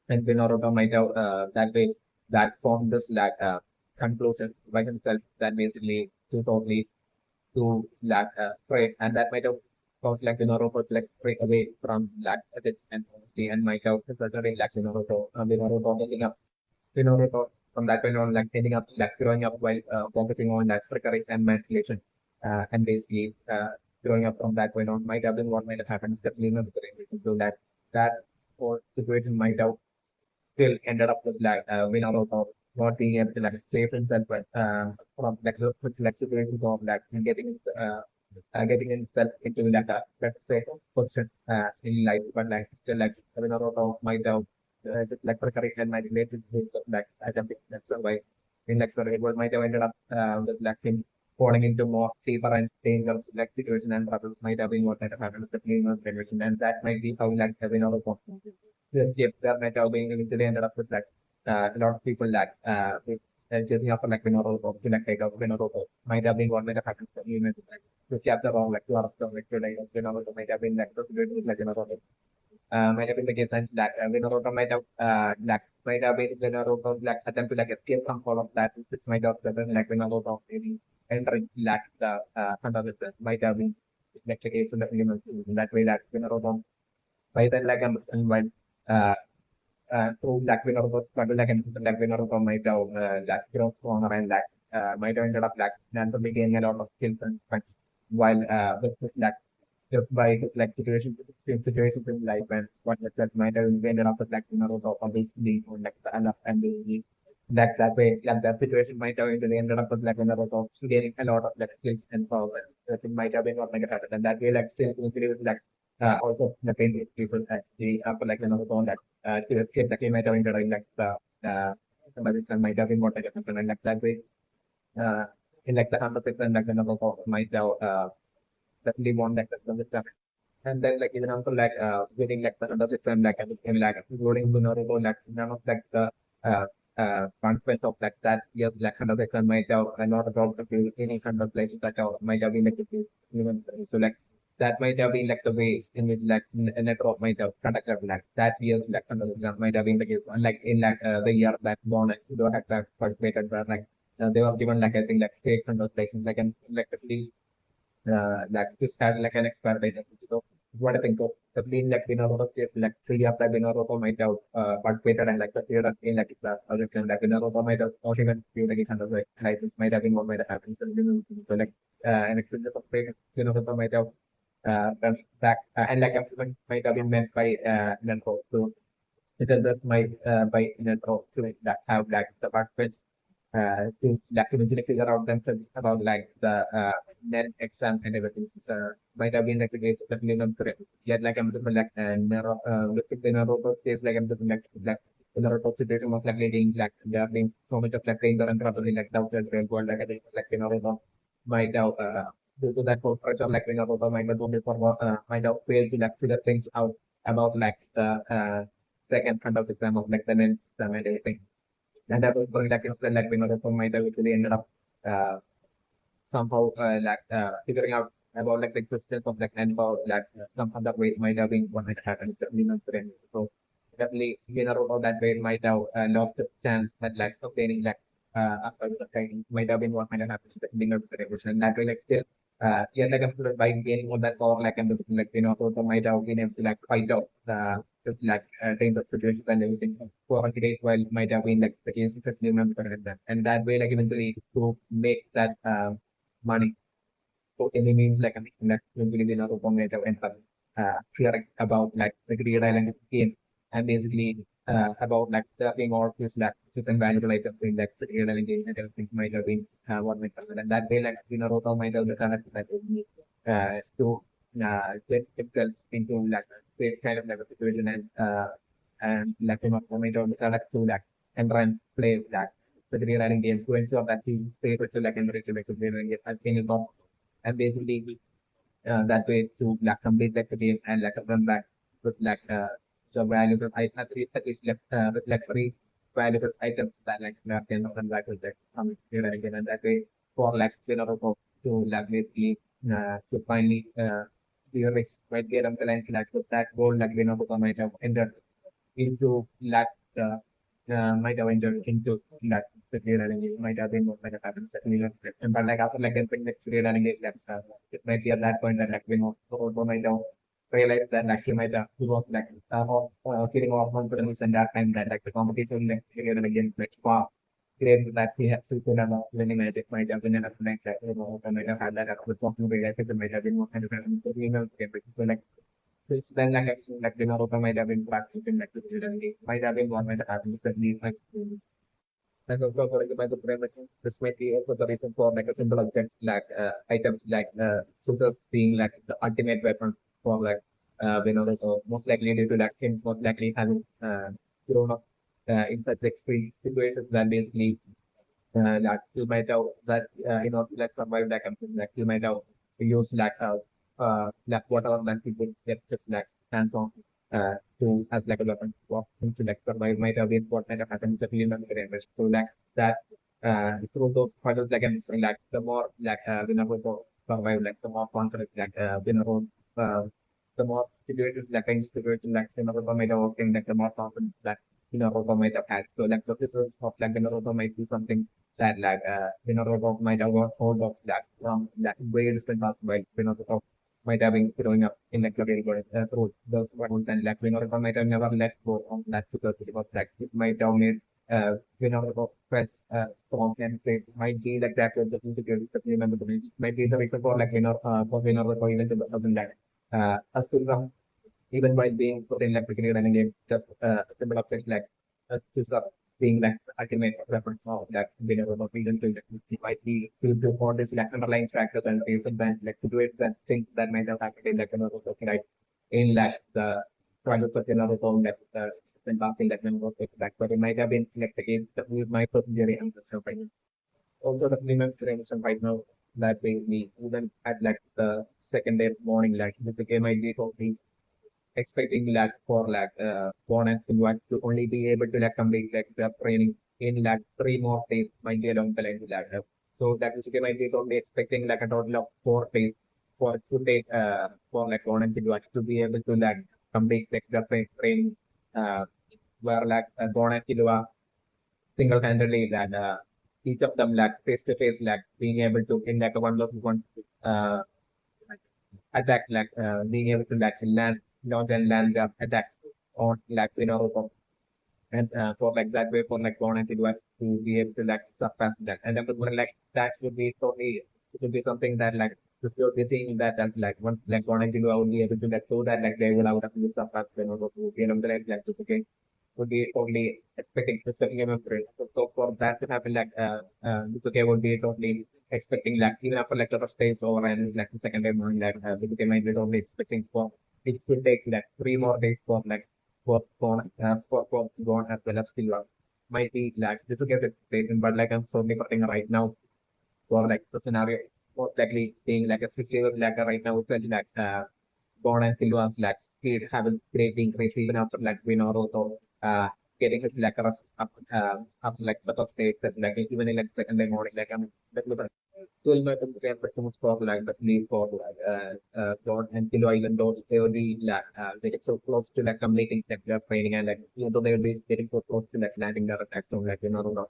and Vinoruto might have that way that formed this like conclusion by himself that basically to totally to lack spray, and that might have caused like Vinoruto to like stray away from lack ethics and honesty, and might have certainly like Vinoruto ending up Vinoruto from that point on like ending up like growing up while focusing on like trickery and manipulation, and basically growing up from that point on might have been what might have happened. Definitely not so that whole situation might have still ended up with like Vinoruto not being able to like save himself but from like with like situations of like getting himself into like a let's say position in life but like still like Vinoruto might have just like preparation might relate to this of like attempting to survive in like sorry, it was might have ended up with like him falling into more safer and dangerous like situation and trouble might have been what might have happened with the female generation and that might be how like Vinoruto yes, that might have been eventually ended up with like a lot of people like with chasing after like Vinoruto to like take out Vinoruto might have been one might have happened to you know like to capture all like to arrest them like to like Vinoruto might have been like prosecuted with like Vinoruto might have been the case and that Vinoruto might have been Vinoruto's like attempt to like escape from all of that which might have been like Vinoruto maybe entering like the consciousness might have been like the case in the film in that way that Vinoruto by then like when uh through like Vinoruto struggle like and like Vinoruto might have like grown stronger and like might have ended up like naturally gaining a lot of skills and strength while with this like just by like situations in life and what that might have ended up with like Vinoruto obviously or like the enough and the that way like that situation might have ended up with like Vinoruto gaining a lot of like skills and power that it might have been what might have happened and that way like still increase like also the pain people actually after like Vinoruto that to escape the might have ended up in like somebody might have been what might have happened and like that way uh in like the 100% like Vinoruto might have definitely want like the and then like even also like winning like the under system like and like including Vinoruto like none of like the uh consequence of like that year like under system might have a lot about the field any kind of places that might have been like the case, even so like that might have been like the way in which like network might have conducted like that year like under system might have been the case unlike in like the year that born like don't have that participated where like they were given like I think like fake under places like and like like this had like an expired identity. So what I think so the clean like Vinoruto like 3 years like Vinoruto might have participated and like the theater in like the other film like Vinoruto might have not even feel like it kind of like might have been what might have happened. So like an experience of Vinoruto might have done back and like everyone might have been meant by Nentro. So it is that my by Nentro to like, that have like the participants to like eventually figure out themselves about like the net exam and everything. Might have been like the case of Linum yet like I'm just like with the Naruto case like I'm just like the Naruto situation was like being like there being so much of like danger and probably like doubted real world like I think like Naruto might have due to that whole pressure like Naruto might have only for might have failed to like figure things out about like the second kind of exam of like the net exam and everything. And that was going like instead like Vinoruto might have actually ended up uh, somehow like figuring out about like the existence of like and about like some other way might have been what might happen to Venus friend. So definitely Vinoruto that way might have lost the chance at like obtaining like after the time might have been what might have happened at the beginning of the revolution. And that way, like still, yeah, like by gaining all that power, like and like also might have been able to like fight out like dangerous situations and everything for a days while might have been like the case if you remember that. And that way, like eventually to make that money. So any means like anything that eventually Vinoruto might have entered hearing about like the Greed Island game and basically about like the being all this like just invaluable items in like the Greed Island game and everything might have been what might happen. And that way like Vinoruto might have the connect that to get himself into like this kind of like a situation and like Vinoruto might have the connect to like and run play that the Greed Island game to ensure that he stays with the like and reach the Greed Island game at any cost and basically that way to like complete like the game and like run back with like the valuable at least left with like three valuable items that like can run back with like again and that way for like to like basically to finally your rich might get until and like to that goal like might have entered into like might have entered into like the real running game might have been what might have happened but like after like entering the real running game like it might be at that point that like Robo might have realized that like he might have he was like feeling off confidence and that time that like the competition like real running game like far great that he had to put on winning magic might have been enough next like might have had that with something realized it might have been more kind of so like it's then like Naruto might have been practicing like the might have been one might have happened differently like and also according to my premise, this might be also the reason for like a simple object like item like scissors being like the ultimate weapon for like Naruto most likely due to like him most likely having grown up in such extreme situations that basically like you might have that like survive like you might have used like whatever that people get just like hands on to as like a weapon walk into like survive might have been what might have happened to the damage so like that through those struggles like and like the more like whenever go survive like the more confident like the more situations like kind of situation like might have working like the more confident that might have had so like the physics of like might be something that like Vinoruto might have got hold of that from that way distant past while Vinoruto might have been growing up in like the real world through those rules and like Vinoruto might have never let go of that because it was like it might have made Vinoruto felt strong and say might be like that was the insecurity that remember the movie. Might be the reason for like for Vinoruto even to other than that Asura even while being put in like cricket running game, just a simple object like just being like ultimate weapon of that winner of reason to it might be to all these like underlying factors and reasons and like situations and things that might have happened in like another like in like the struggles of another home that when passing that member of back, but it might have been like the case that we might personally and right. Also the Clemens mentioned right now that basically even at like the second day of morning, like the game might be totally expecting like for like bonus to want to only be able to like complete like the training in like 3 more days might be along the line like so that is might be only expecting like a total of 4 days for to take for like bonus to be able to like complete like the training uh where like bonus Killua single-handedly that each of them like face to face like being able to in like a 1 versus 1 uh attack like being able to like land launch and land the attack on like and for like that way for like one and to be able to like surpass that and then like that would be totally it would be something that like if you're getting that as like once like one and I would be able to like do that like they will out of the surpass to be able to like to okay would be totally expecting a member. So for that to happen, like it's okay would be totally expecting like even after like the first days over and like the second day morning like Bisuke might be totally expecting for it could take like 3 more days for like for Gone as well as Killua. Might be like Bisuke's expectation, but like I'm certainly putting right now for like the scenario most likely being like a situation like right now it's like Gone and Killua's like speed having great increase even after like Vinoruto getting his like rest up like the first day that like even in like second day morning like I'm like 12 minutes for like the lead for like Gone and Killua even though they will be like getting so close to like completing like their training and like even though they will be getting so close to like landing their attacks on like Vinoruto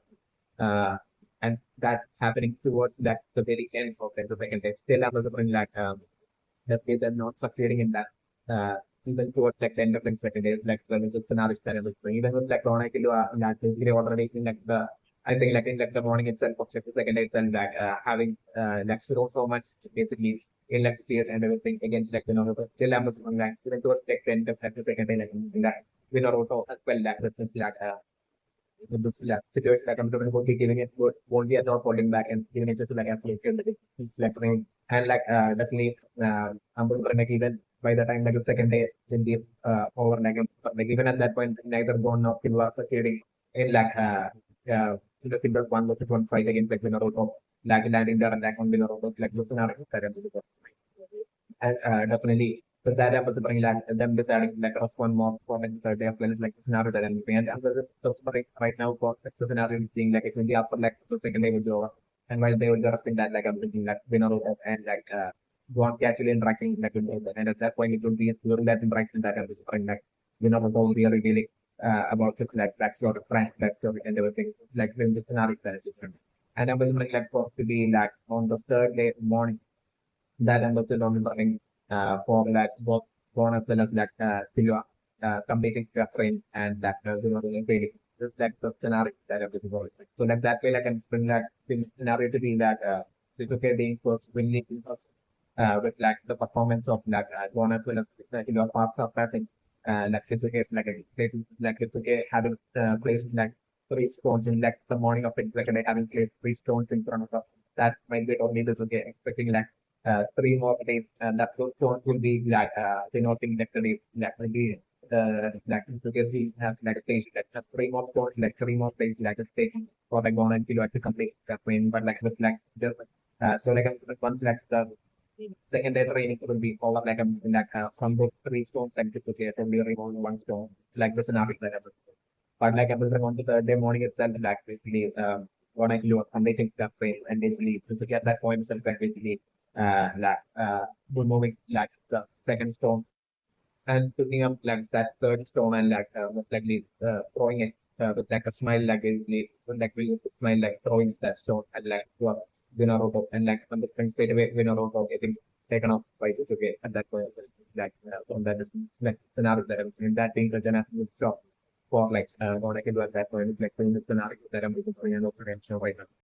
and that happening towards like the very end of like, the second day. Still, I was wondering like that they are not succeeding in that. Even towards like the end of the second day, like the visual scenario that I was doing. Even with like Donna Killua, that basically already in like the I think like in like the morning itself of like, the second day itself, like having like so much basically in like fear and everything against like but still I was wondering like even towards like the end of like, the second day, like in that Vinoruto as well, like this like with this situation that I'm doing, would be giving it won't be at all holding back and giving it just like absolutely it's like rain. And like definitely I'm going to like even by the time like the second day will be over like even at that point neither Gon nor Killua succeeding in like in the single one versus one fight against like Vinoruto like landing there and like on Vinoruto like looking at it and definitely but that was bring like them deciding like a one more format third day of well is like the scenario that I'm doing. And I'm just right now for the scenario is being like it will be after like the second day will be over. And while they were just that like I'm thinking like Vinoruto and like one casually interacting like with them. And at that point it would be during that interaction that I'm just like Vinoruto will be revealing about his like backstory, Frank backstory and everything like when the scenario that is different. And I was like supposed to be like on the third day morning that understood on running for like both born as well as like Silva completing the frame and that really just like the scenario that everything was like. So like that way like I can bring that scenario to be that Bisuke being first winning first with like the performance of like born as well as parts of passing like Bisuke is like a like Bisuke having placed like three stones in like the morning of it like and having placed three stones in front of her. That might be only Bisuke expecting like 3 more days, and that those stones will be like denoting necessarily that will be like because he has like a stage like 3 more stones, like 3 more days, like a stage for like one and kilo to complete that win, but like with like just so like once like the second day training will be over like from those 3 stones like this okay only remove 1 stone like the scenario that I was but like I was on the third day morning itself like basically what I do completing the frame and basically to get that point itself like basically like removing like the second stone and picking up like that third stone and like most likely throwing it with like a smile like basically with like really smile like throwing that stone and like to a Vinoruto and like when the thing straight away Vinoruto getting taken off by Bisuke at that point like from that distance like scenario that I'm in that being such an absolute shock for like what I can do at that point like in the scenario that I'm looking for an open right now.